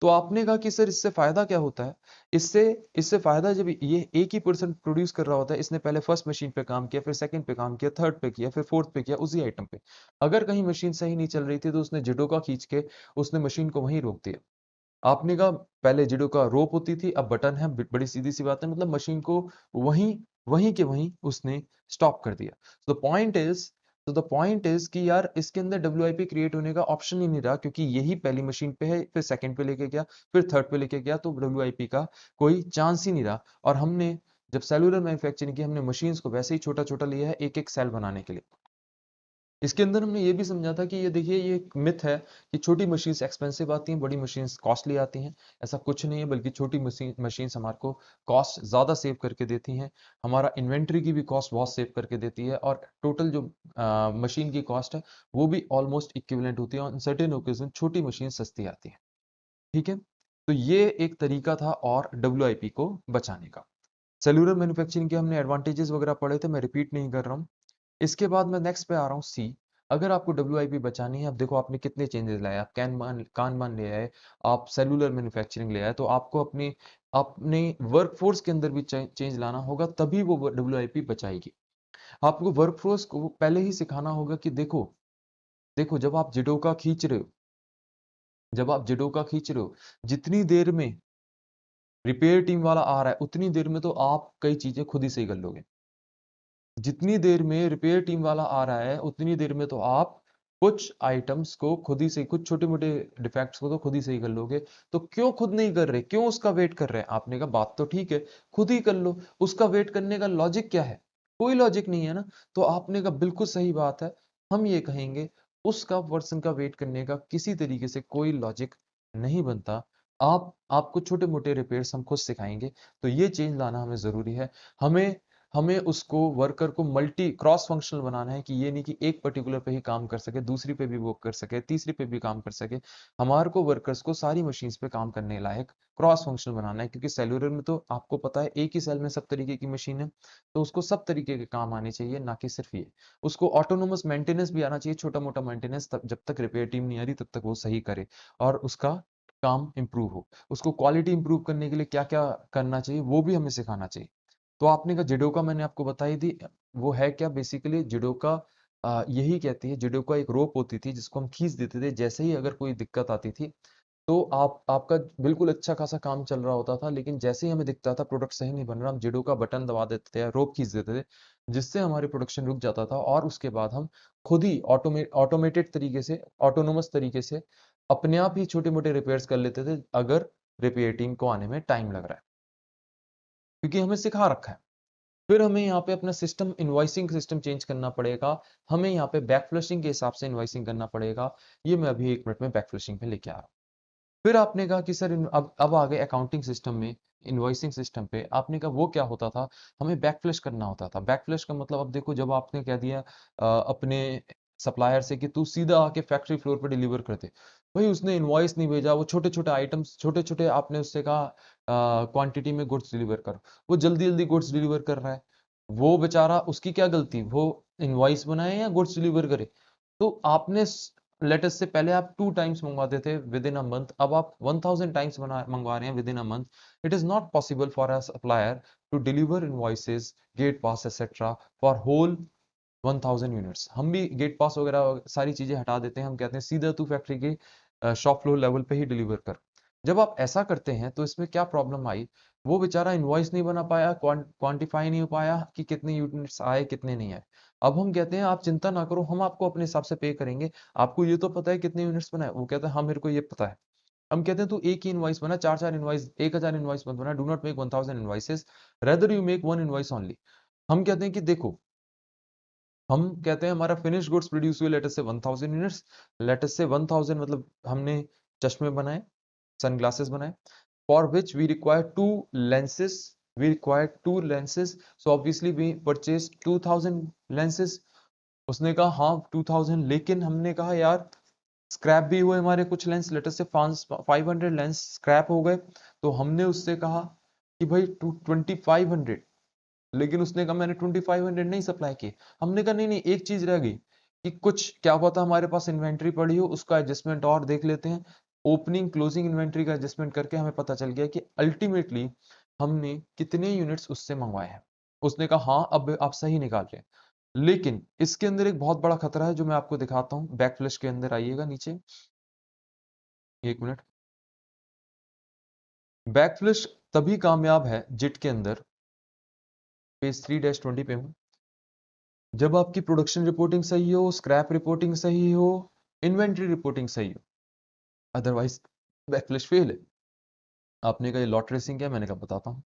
तो आपने कहा कि सर इससे फायदा क्या होता है, इससे इससे फायदा, जब ये एक ही पर्सन प्रोड्यूस कर रहा होता है, इसने पहले फर्स्ट मशीन पे काम किया, फिर सेकंड पे काम किया, थर्ड पे किया, फिर फोर्थ पे किया, उसी आइटम पे, अगर कहीं मशीन सही नहीं चल रही थी तो उसने जिडोका खींच के उसने मशीन को वहीं रोक दिया। आपने कहा पहले जिडो का रोप होती थी, अब बटन है, बड़ी सीधी सी बात है, मतलब मशीन को वहीं वहीं के वहीं उसने स्टॉप कर दिया। तो द पॉइंट इज कि यार इसके अंदर डब्ल्यूआईपी क्रिएट होने का ऑप्शन ही नहीं रहा, क्योंकि यही पहली मशीन पे है, फिर सेकंड पे लेके गया, फिर थर्ड पे लेके गया, तो डब्ल्यूआईपी का कोई चांस ही नहीं रहा। और हमने जब सेलुलर मैन्युफैक्चरिंग की, हमने मशीन्स को वैसे ही छोटा छोटा लिया है, एक एक सेल बनाने के लिए। इसके अंदर हमने ये भी समझा था कि ये देखिए, ये एक मिथ है कि छोटी मशीन्स एक्सपेंसिव आती हैं, बड़ी मशीन्स कॉस्टली आती हैं। ऐसा कुछ नहीं है, बल्कि छोटी मशीन्स हमारे को कॉस्ट ज़्यादा सेव करके देती हैं, हमारा इन्वेंट्री की भी कॉस्ट बहुत सेव करके देती है, और टोटल जो मशीन की कॉस्ट है वो भी ऑलमोस्ट इक्विवेलेंट होती है, और सर्टेन ओकेजन छोटी मशीन सस्ती आती है। ठीक है, तो ये एक तरीका था और डब्ल्यूआईपी को बचाने का। सेलुलर मैन्युफैक्चरिंग के हमने एडवांटेजेस वगैरह पढ़े थे, मैं रिपीट नहीं कर रहा हूँ। इसके बाद मैं नेक्स्ट पे आ रहा हूँ, सी। अगर आपको डब्ल्यूआईपी बचानी है, अब देखो आपने कितने चेंजेस लाए, आप कानबान ले आए, आप सेलुलर मैन्युफैक्चरिंग ले आए, तो आपको अपनी अपने वर्कफोर्स के अंदर भी चेंज लाना होगा, तभी वो डब्ल्यूआईपी बचाएगी। आपको वर्कफोर्स को पहले ही सिखाना होगा कि देखो, देखो जब आप जिडोका खींच रहे हो, जब आप जिडोका खींच रहे हो, जितनी देर में रिपेयर टीम वाला आ रहा है उतनी देर में तो आप कई चीजें खुद ही सही कर लोगे। जितनी देर में रिपेयर टीम वाला आ रहा है उतनी देर में तो आप कुछ आइटम्स को खुद ही से, कुछ छोटे मोटे डिफेक्ट्स को तो खुद ही सही कर लोगे, तो क्यों खुद नहीं कर रहे, क्यों उसका वेट कर रहे हैं? आपने कहा बात तो ठीक है, खुद ही कर लो। उसका वेट करने का लॉजिक क्या है? कोई लॉजिक नहीं है ना। तो आपने कहा बिल्कुल सही बात है, हम ये कहेंगे उसका पर्सन का वेट करने का किसी तरीके से कोई लॉजिक नहीं बनता। आपको छोटे मोटे रिपेयर्स हम खुद सिखाएंगे। तो ये चेंज लाना हमें जरूरी है। हमें हमें उसको, वर्कर को मल्टी क्रॉस फंक्शनल बनाना है, कि ये नहीं कि एक पर्टिकुलर पे ही काम कर सके, दूसरी पे भी वो कर सके, तीसरी पे भी काम कर सके। हमारे को वर्कर्स को सारी मशीन्स पे काम करने लायक क्रॉस फंक्शनल बनाना है, क्योंकि सेल्युलर में तो आपको पता है एक ही सेल में सब तरीके की मशीन है, तो उसको सब तरीके के काम आने चाहिए, ना कि सिर्फ ये। उसको ऑटोनोमस मेंटेनेंस भी आना चाहिए, छोटा मोटा मेंटेनेंस, जब तक रिपेयर टीम नहीं आ रही तब तक वो सही करे और उसका काम इंप्रूव हो। उसको क्वालिटी इंप्रूव करने के लिए क्या क्या करना चाहिए वो भी हमें सिखाना चाहिए। तो आपने कहा जिडोका, मैंने आपको बताई थी, वो है क्या बेसिकली? जिडोका यही कहती है, जिडोका एक रोप होती थी जिसको हम खींच देते थे, जैसे ही अगर कोई दिक्कत आती थी तो आपका बिल्कुल अच्छा खासा काम चल रहा होता था, लेकिन जैसे ही हमें दिखता था प्रोडक्ट सही नहीं बन रहा, हम जिडो का बटन दबा देते थे या रोप खींच देते थे, जिससे हमारी प्रोडक्शन रुक जाता था, और उसके बाद हम खुद ही ऑटोमेटेड तरीके से, ऑटोनोमस तरीके से अपने आप ही छोटे मोटे रिपेयर्स कर लेते थे, अगर रिपेयर टीम को आने में टाइम लग रहा है, क्योंकि हमें सिखा रखा है। फिर हमें यहाँ पे अपना सिस्टम, इनवॉइसिंग सिस्टम चेंज करना पड़ेगा। हमें यहाँ पे बैक फ्लशिंग के हिसाब से इनवॉइसिंग करना पड़ेगा। ये मैं अभी 1 मिनट में बैक फ्लशिंग पे लेके आ रहा हूँ। फिर आपने कहा कि सर अब आ गए अकाउंटिंग सिस्टम में, इनवॉइसिंग सिस्टम पे। आपने कहा वो क्या होता था? हमें बैक फ्लश करना होता था। बैक फ्लश का मतलब, अब देखो, जब आपने कह दिया अपने सप्लायर से कि तू सीधा आके फैक्ट्री फ्लोर पे डिलीवर कर दे, भाई उसने इनवॉइस नहीं भेजा, वो छोटे छोटे आइटम्स, छोटे छोटे आपने उससे कहा क्वांटिटी में गुड्स डिलीवर कर, वो जल्दी जल्दी गुड्स डिलीवर कर रहा है, वो बेचारा, उसकी क्या गलती? वो इनवॉइस बनाए या गुड्स डिलीवर करे? तो आपने लेटेस्ट से पहले आप 2 टाइम्स मंगवाते थे विद इन अ मंथ, अब आप 1000 टाइम्स मंगवा रहे हैं within a month. It is not possible for a supplier to deliver invoices, gate pass etcetera for whole 1000 units. हम भी गेट पास वगैरह सारी चीजें हटा देते हैं, हम कहते हैं सीधा तू फैक्ट्री के शॉप फ्लोर लेवल पे ही डिलीवर कर। जब आप ऐसा करते हैं तो इसमें क्या प्रॉब्लम आई? वो बेचारा इनवॉइस नहीं बना पाया, क्वांटिफाई नहीं हो पाया कि कितने यूनिट्स आए कितने नहीं आए। अब हम कहते हैं आप चिंता ना करो, हम आपको अपने हिसाब से पे करेंगे, आपको ये तो पता है कितने यूनिट्स बनाए? वो कहता है हाँ मेरे को ये पता है। हम कहते हैं तू एक ही इनवॉइस बना, चार चार इनवॉइस, 1000 इनवॉइस मत बना, do not make 1000 invoices, rather you make 1 invoice only. हम कहते हैं कि देखो, हम कहते हैं हमारा फिनिश गुड्स प्रोड्यूस हुए लेटेस्ट से 1000 यूनिट्स, लेटेस्ट से 1000 मतलब हमने चश्मे बनाए, सनग्लासेस बनाए, for which we require 2 lenses, we require 2 lenses, so obviously we purchased 2000 lenses। उसने कहा हाँ 2000, लेकिन हमने कहा यार स्क्रैप भी हुए हमारे कुछ लेंस, लेटेस्ट से 500 लेंस स्क्रैप हो गए। तो हमने उससे कहा कि भाई 2500, लेकिन उसने कहा मैंने 2500 नहीं सप्लाई किए। हमने कहा नहीं नहीं, एक चीज रह गई, कि कुछ क्या पता हमारे पास इन्वेंट्री पड़ी हो, उसका एडजस्टमेंट और देख लेते हैं। ओपनिंग क्लोजिंग इन्वेंट्री का एडजस्टमेंट करके हमें पता चल गया कि अल्टीमेटली हमने कितने यूनिट्स उससे मंगवाए हैं। उसने कहा हाँ अब आप सही निकाल रहे हैं, लेकिन इसके अंदर एक बहुत बड़ा खतरा है जो मैं आपको दिखाता हूँ। बैक फ्लैश के अंदर आइएगा नीचे, 1 मिनट। बैक फ्लैश तभी कामयाब है जिट के अंदर, पेज 3-20 पे हूँ, जब आपकी प्रोडक्शन रिपोर्टिंग सही हो, स्क्रैप रिपोर्टिंग सही हो, इन्वेंट्री रिपोर्टिंग सही हो, अदरवाइज बैकफ्लैश फेल है। आपने कहा ये लॉट रेसिंग क्या है? मैंने कहा बताता हूँ।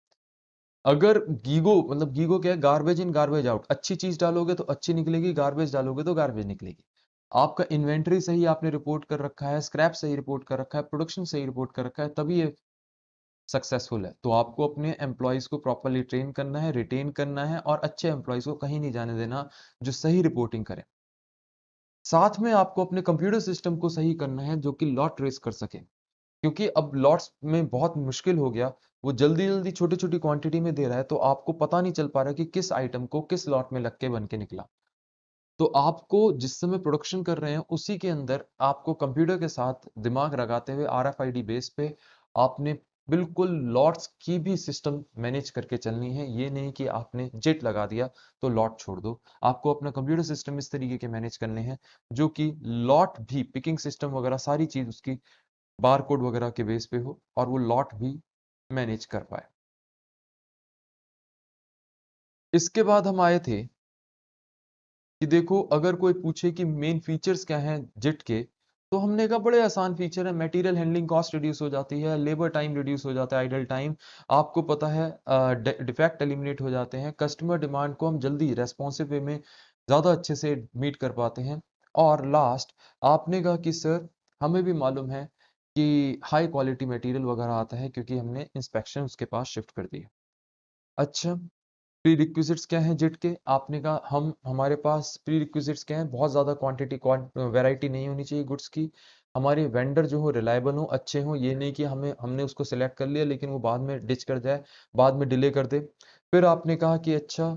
अगर गीगो, मतलब गीगो क्या है? Garbage in garbage out. अच्छी चीज डालोगे तो अच्छी निकलेगी, गार्बेज डालोगे तो गार्बेज निकलेगी। आपका इन्वेंट्री सही आपने रिपोर्ट कर रखा है, स्क्रैप सही रिपोर्ट कर रखा है, प्रोडक्शन सही रिपोर्ट कर रखा है, तभी ये सक्सेसफुल है। तो आपको अपने एम्प्लॉयज को प्रॉपरली ट्रेन करना है, रिटेन करना है, और अच्छे एम्प्लॉयज को कहीं नहीं जाने देना जो सही रिपोर्टिंग करें। साथ में आपको अपने कंप्यूटर सिस्टम को सही करना है जो कि लॉट ट्रेस कर सके, क्योंकि अब लॉट्स में बहुत मुश्किल हो गया। वो जल्दी जल्दी छोटी छोटी क्वांटिटी में दे रहा है, तो आपको पता नहीं चल पा रहा कि किस आइटम को किस लॉट में लग के बन के निकला। तो आपको जिस समय प्रोडक्शन कर रहे हैं उसी के अंदर आपको कंप्यूटर के साथ दिमाग लगाते हुए RFID बेस पे आपने बिल्कुल लॉट्स की भी सिस्टम मैनेज करके चलनी है। ये नहीं कि आपने जेट लगा दिया तो लॉट छोड़ दो। आपको अपना कंप्यूटर सिस्टम इस तरीके के मैनेज करने हैं जो कि लॉट भी, पिकिंग सिस्टम वगैरह सारी चीज उसकी बार कोड वगैरह के बेस पे हो, और वो लॉट भी मैनेज कर पाए। इसके बाद हम आए थे कि देखो अगर कोई पूछे कि मेन फीचर्स क्या हैं जिट के, तो हमने कहा बड़े आसान फीचर है, मटेरियल हैंडलिंग कॉस्ट रिड्यूस हो जाती है, लेबर टाइम रिड्यूस हो जाता है, आइडल टाइम आपको पता है, डिफेक्ट एलिमिनेट हो जाते हैं, कस्टमर डिमांड को हम जल्दी रेस्पॉन्सिव वे में ज़्यादा अच्छे से मीट कर पाते हैं। और लास्ट आपने कहा कि सर हमें भी मालूम है कि हाई क्वालिटी मटेरियल वगैरह आता है क्योंकि हमने इंस्पेक्शन उसके पास शिफ्ट कर दिया। अच्छा, प्री रिक्विजिट्स क्या हैं जिट के? आपने कहा हम हमारे पास प्री रिक्विजिट्स क्या हैं, बहुत ज़्यादा क्वांटिटी वैरायटी नहीं होनी चाहिए गुड्स की, हमारे वेंडर जो हो रिलायबल हो, अच्छे हों, ये नहीं कि हमने उसको सिलेक्ट कर लिया लेकिन वो बाद में डिच कर जाए, बाद में डिले कर दे। फिर आपने कहा कि अच्छा,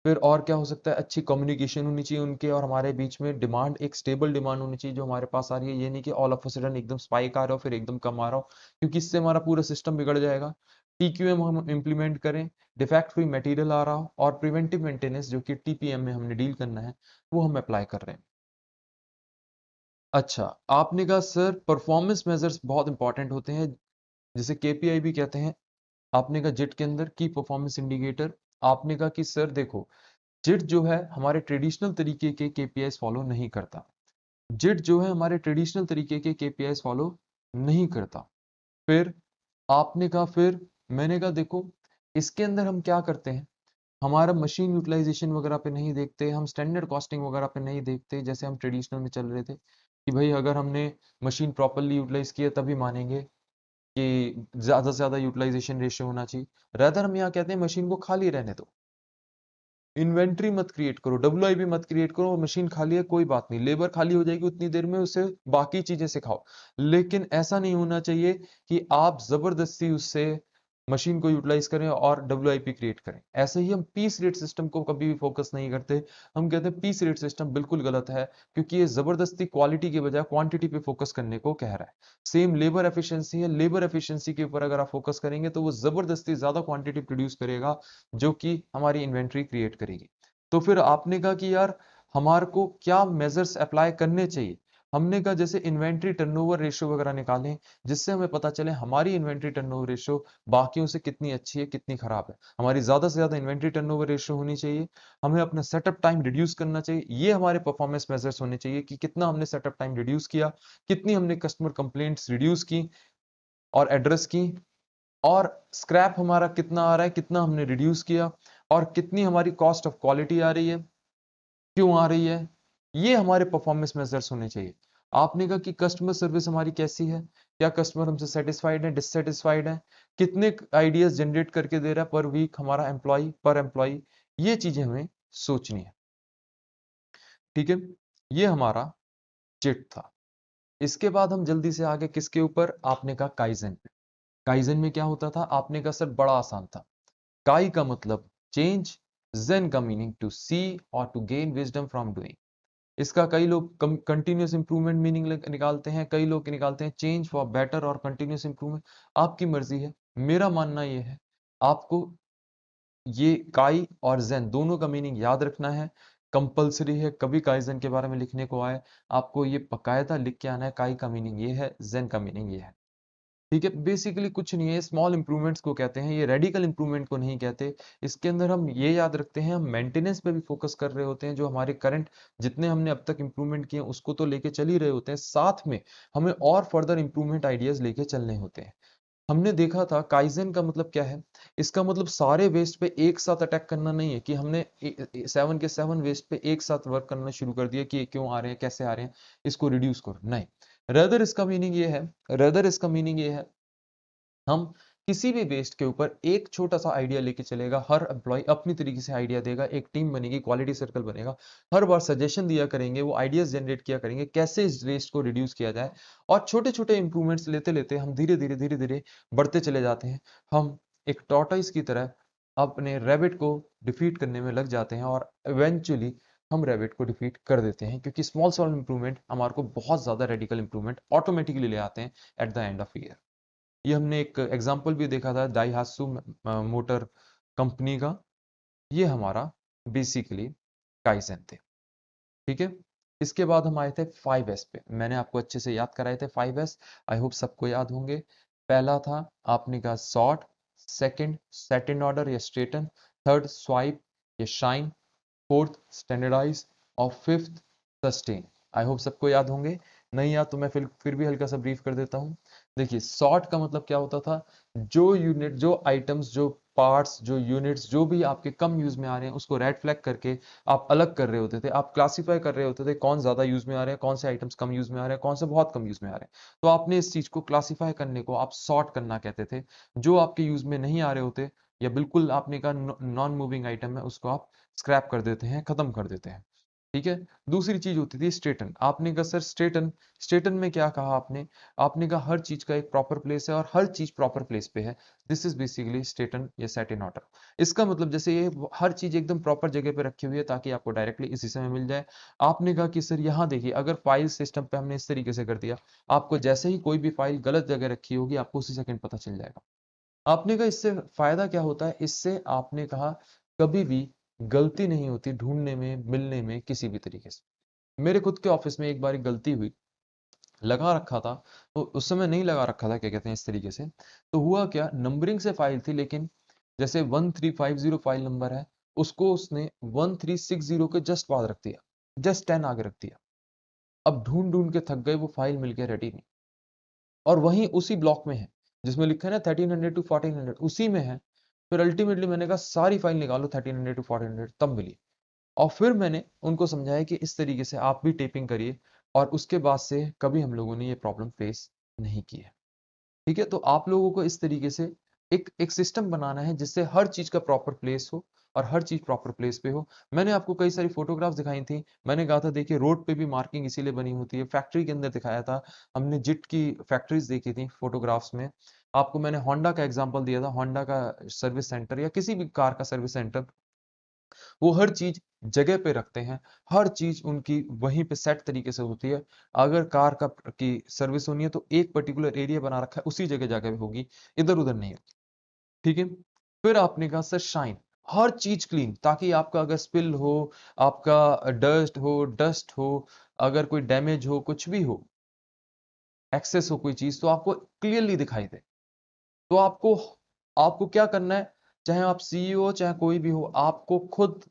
फिर और क्या हो सकता है, अच्छी कम्युनिकेशन होनी चाहिए उनके और हमारे बीच में, डिमांड एक स्टेबल डिमांड होनी चाहिए जो हमारे पास आ रही है, ये नहीं कि ऑल ऑफ अ सडन एकदम स्पाइक आ रहा हो फिर एकदम कम आ रहा हो, क्योंकि इससे हमारा पूरा सिस्टम बिगड़ जाएगा। टीक्यूएम हम इम्प्लीमेंट करें, डिफेक्ट फ्री मटेरियल आ रहा हो, और प्रिवेंटिव मेंटेनेंस जो कि टीपीएम में हमने डील करना है वो हम अप्लाई कर रहे हैं। अच्छा, आपने कहा सर परफॉर्मेंस मेजर्स बहुत इंपॉर्टेंट होते हैं, जिसे केपीआई भी कहते हैं। आपने कहा जिट के अंदर की परफॉर्मेंस इंडिकेटर। आपने कहा कि सर देखो जिट जो है हमारे ट्रेडिशनल तरीके के केपीआईज फॉलो नहीं करता, जिट जो है हमारे ट्रेडिशनल तरीके के केपीआईज फॉलो नहीं करता। फिर आपने कहा, फिर मैंने कहा देखो इसके अंदर हम क्या करते हैं, हमारा मशीन यूटिलाइजेशन वगैरह पे नहीं देखते, हम स्टैंडर्ड कॉस्टिंग वगैरह पे नहीं देखते जैसे हम ट्रेडिशनल में चल रहे थे कि भाई अगर हमने मशीन प्रॉपरली यूटिलाइज किया तभी मानेंगे कि ज्यादा से ज्यादा यूटिलाइजेशन रेशियो होना चाहिए। रादर हम यहाँ कहते हैं मशीन को खाली रहने दो, इन्वेंट्री मत क्रिएट करो, डब्ल्यूआईपी मत क्रिएट करो, मशीन खाली है कोई बात नहीं, लेबर खाली हो जाएगी उतनी देर में, उसे बाकी चीजें सिखाओ। लेकिन ऐसा नहीं होना चाहिए कि आप जबरदस्ती उससे मशीन को यूटिलाइज करें और डब्ल्यूआईपी क्रिएट करें। ऐसे ही हम पीस रेट सिस्टम को कभी भी फोकस नहीं करते, हम कहते हैं पीस रेट सिस्टम बिल्कुल गलत है, क्योंकि ये जबरदस्ती क्वालिटी के बजाय क्वांटिटी पे फोकस करने को कह रहा है। सेम लेबर एफिशिएंसी है, लेबर एफिशिएंसी के ऊपर अगर आप फोकस करेंगे तो वो जबरदस्ती ज्यादा क्वांटिटी प्रोड्यूस करेगा जो कि हमारी इन्वेंट्री क्रिएट करेगी। तो फिर आपने कहा कि यार हमारे को क्या मेजर्स अप्लाई करने चाहिए, हमने कहा जैसे इन्वेंट्री टर्नओवर रेशियो वगैरह निकालें, जिससे हमें पता चले हमारी इन्वेंट्री टर्नओवर रेशियो बाकियों से कितनी अच्छी है कितनी खराब है। हमारी ज्यादा से ज्यादा इन्वेंट्री टर्नओवर रेशियो होनी चाहिए, हमें अपना सेटअप टाइम रिड्यूस करना चाहिए, ये हमारे परफॉर्मेंस मेजर्स होने चाहिए कि कितना हमने सेटअप टाइम रिड्यूस किया, कितनी हमने कस्टमर कंप्लेंट्स रिड्यूस की और एड्रेस की, और स्क्रैप हमारा कितना आ रहा है, कितना हमने रिड्यूस किया, और कितनी हमारी कॉस्ट ऑफ क्वालिटी आ रही है, क्यों आ रही है, ये हमारे परफॉर्मेंस मेजर्स होने चाहिए। आपने कहा कि कस्टमर सर्विस हमारी कैसी है, क्या कस्टमर हमसे सेटिस्फाइड है, डिससेटिस्फाइड है, कितने आइडियाज जनरेट करके दे रहा है पर वीक हमारा एम्प्लॉय पर एम्प्लॉय, ये चीजें हमें सोचनी है। ठीक है, ये हमारा चिट था। इसके बाद हम जल्दी से आगे किसके ऊपर, आपने कहा काइजन पे। काइजन में क्या होता था, आपने कहा सर बड़ा आसान था। काई का मतलब चेंज, जेन का मीनिंग टू सी और to gain wisdom from doing. इसका कई लोग कंटिन्यूस इंप्रूवमेंट मीनिंग निकालते हैं, कई लोग निकालते हैं चेंज फॉर बेटर और कंटिन्यूस इंप्रूवमेंट। आपकी मर्जी है, मेरा मानना यह है आपको ये काई और जेन दोनों का मीनिंग याद रखना है, कंपलसरी है। कभी काइजन के बारे में लिखने को आए आपको ये बकायदा लिख के आना है, काई का मीनिंग ये है, जेन का मीनिंग ये है। ठीक है, बेसिकली कुछ नहीं है, स्मॉल इंप्रूवमेंट्स को कहते हैं, ये रेडिकल इंप्रूवमेंट को नहीं कहते। इसके अंदर हम ये याद रखते हैं, हम मेंटेनेंस पे भी फोकस कर रहे होते हैं, जो हमारे करंट जितने हमने अब तक इंप्रूवमेंट किए उसको तो लेके चल ही रहे होते हैं, साथ में हमें और फर्दर इंप्रूवमेंट आइडियाज लेके चलने होते हैं। हमने देखा था काइजन का मतलब क्या है, इसका मतलब सारे वेस्ट पे एक साथ अटैक करना नहीं है कि हमने 7 के 7 वेस्ट पे एक साथ वर्क करना शुरू कर दिया कि ये क्यों आ रहे हैं कैसे आ रहे हैं इसको रिड्यूस करो, नहीं। रदर इसका मीनिंग ये है, रदर इसका मीनिंग ये है हम किसी भी वेस्ट के ऊपर एक छोटा सा आइडिया लेके चलेगा, हर एम्प्लॉय अपनी तरीके से आइडिया देगा, एक टीम बनेगी, क्वालिटी सर्कल बनेगा, हर बार सजेशन दिया करेंगे, वो आइडियाज जनरेट किया करेंगे कैसे इस वेस्ट को रिड्यूस किया जाए, और छोटे छोटे इंप्रूवमेंट्स लेते लेते हम धीरे धीरे बढ़ते चले जाते हैं। हम एक टॉर्टोइस की तरह अपने रैबिट को डिफीट करने में लग जाते हैं और इवेंचुअली हम रैबिट को डिफीट कर देते हैं, क्योंकि स्मॉल स्मॉल इंप्रूवमेंट हमारे को बहुत ज्यादा रेडिकल इंप्रूवमेंट ऑटोमेटिकली ले आते हैं at the end of year. ये हमने एक एग्जाम्पल भी देखा था दाइहात्सु मोटर कंपनी का, ये हमारा बेसिकली काइजेन थे। ठीक है, इसके बाद हम आए थे 5S पे, मैंने आपको अच्छे से याद कराए थे 5S, आई होप सबको याद होंगे। पहला था आपने कहा sort, second set in order या स्ट्रेटन, थर्ड स्वाइप या शाइन, फोर्थ स्टैंडर्डाइज, और फिफ्थ सस्टेन। आई होप सबको याद होंगे, नहीं याद तो मैं फिर भी हल्का सा ब्रीफ कर देता हूँ। देखिए सॉर्ट का मतलब क्या होता था, जो यूनिट, जो आइटम्स, जो पार्ट्स, जो यूनिट्स जो भी आपके कम यूज में आ रहे हैं उसको रेड फ्लैग करके आप अलग कर रहे होते थे, आप क्लासीफाई कर रहे होते थे कौन ज्यादा यूज में आ रहे हैं, कौन से आइटम्स कम यूज में आ रहे हैं, कौन से बहुत कम यूज में आ रहे हैं। तो आपने इस चीज को क्लासीफाई करने को आप सॉर्ट करना कहते थे। जो आपके यूज में नहीं आ रहे होते या बिल्कुल आपने कहा नॉन मूविंग आइटम है, उसको आप स्क्रैप कर देते हैं, खत्म कर देते हैं। ठीक है। दूसरी चीज होती थी स्ट्रेटन। आपने कहा सर स्ट्रेटन, स्ट्रेटन में क्या कहा आपने, आपने कहा हर चीज का एक प्रॉपर प्लेस है और हर चीज प्रॉपर प्लेस पे है। दिस इज बेसिकली स्ट्रेटन या सेट इन ऑर्डर। इसका मतलब जैसे ये हर चीज एकदम प्रॉपर जगह पे रखी हुई है ताकि आपको डायरेक्टली इसी समय मिल जाए। आपने कहा कि सर यहाँ देखिए, अगर फाइल सिस्टम पे हमने इस तरीके से कर दिया, आपको जैसे ही कोई भी फाइल गलत जगह रखी होगी आपको उसी सेकंड पता चल जाएगा। आपने कहा इससे फायदा क्या होता है, इससे आपने कहा कभी भी गलती नहीं होती ढूंढने में, मिलने में, किसी भी तरीके से। मेरे खुद के ऑफिस में एक बार गलती हुई, लगा रखा था, तो उस समय नहीं लगा रखा था, क्या कहते हैं इस तरीके से। तो हुआ क्या, नंबरिंग से फाइल थी लेकिन जैसे 1350 फाइल नंबर है, उसको उसने 1360 के जस्ट बाद रख दिया, जस्ट 10 आगे रख दिया। अब ढूंढ ढूंढ के थक गए, वो फाइल मिल के रेडी नहीं, और वहीं उसी ब्लॉक में है जिसमें लिखा है ना 1300 टू 1400, उसी में है। फिर अल्टीमेटली मैंने कहा सारी फाइल निकालो 1300 टू 1400, तब मिली। और फिर मैंने उनको समझाया कि इस तरीके से आप भी टेपिंग करिए, और उसके बाद से कभी हम लोगों ने ये प्रॉब्लम फेस नहीं की है। ठीक है। तो आप लोगों को इस तरीके से एक एक सिस्टम बनाना है जिससे हर चीज का प्रॉपर प्लेस हो और हर चीज प्रॉपर प्लेस पे हो। मैंने आपको कई सारी फोटोग्राफ्स दिखाई थी, मैंने कहा था देखिए रोड पे भी मार्किंग इसीलिए बनी होती है, फैक्ट्री के अंदर दिखाया था, हमने जिट की फैक्ट्रीज देखी थी फोटोग्राफ्स में। आपको मैंने होंडा का एग्जांपल दिया था, होंडा का सर्विस सेंटर या किसी भी कार का सर्विस सेंटर, वो हर चीज जगह पे रखते हैं, हर चीज उनकी वहीं पे सेट तरीके से होती है। अगर कार का की सर्विस होनी है तो एक पर्टिकुलर एरिया बना रखा है, उसी जगह जाकर होगी, इधर उधर नहीं होगी। ठीक है। फिर आपने कहा सर शाइन, हर चीज क्लीन, ताकि आपका अगर स्पिल हो, आपका डस्ट हो, अगर कोई डैमेज हो, कुछ भी हो, एक्सेस हो कोई चीज, तो आपको क्लियरली दिखाई दे। तो आपको आपको क्या करना है, चाहे आप सीईओ हो चाहे कोई भी हो, आपको खुद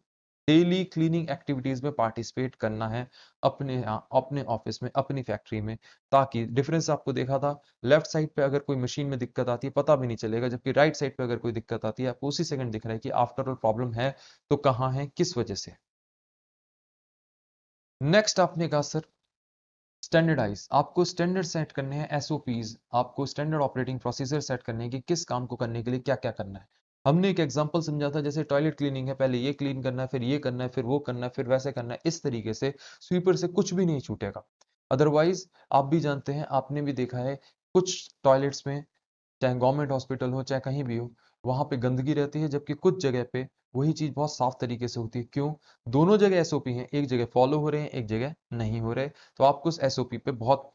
डेली क्लीनिंग एक्टिविटीज में पार्टिसिपेट करना है, अपने यहाँ, अपने ऑफिस में, अपनी फैक्ट्री में। ताकि डिफरेंस आपको देखा था, लेफ्ट साइड पे अगर कोई मशीन में दिक्कत आती है पता भी नहीं चलेगा, जबकि राइट साइड पे अगर कोई दिक्कत आती है आपको उसी सेकंड दिख रहा है कि आफ्टर ऑल प्रॉब्लम है तो कहाँ है, किस वजह से। नेक्स्ट आपने कहा सर स्टैंडर्डाइज, आपको स्टैंडर्ड सेट करने हैं, एसओपीज, आपको स्टैंडर्ड ऑपरेटिंग प्रोसीजर सेट करने हैं कि किस काम को करने के लिए क्या क्या करना है। हमने एक एग्जांपल समझा था, जैसे टॉयलेट क्लीनिंग है, पहले ये क्लीन करना है, फिर ये करना है, फिर वो करना है, फिर वैसे करना है, इस तरीके से स्वीपर से कुछ भी नहीं छूटेगा। अदरवाइज आप भी जानते हैं, आपने भी देखा है, कुछ टॉयलेट्स में, चाहे गवर्नमेंट हॉस्पिटल हो चाहे कहीं भी हो, वहां पे गंदगी रहती है, जबकि कुछ जगह पे वही चीज बहुत साफ तरीके से होती है। क्यों, दोनों जगह एसओपी हैं, एक जगह फॉलो हो रहे हैं, एक जगह नहीं हो रहे। तो आपको उस एसओपी पे बहुत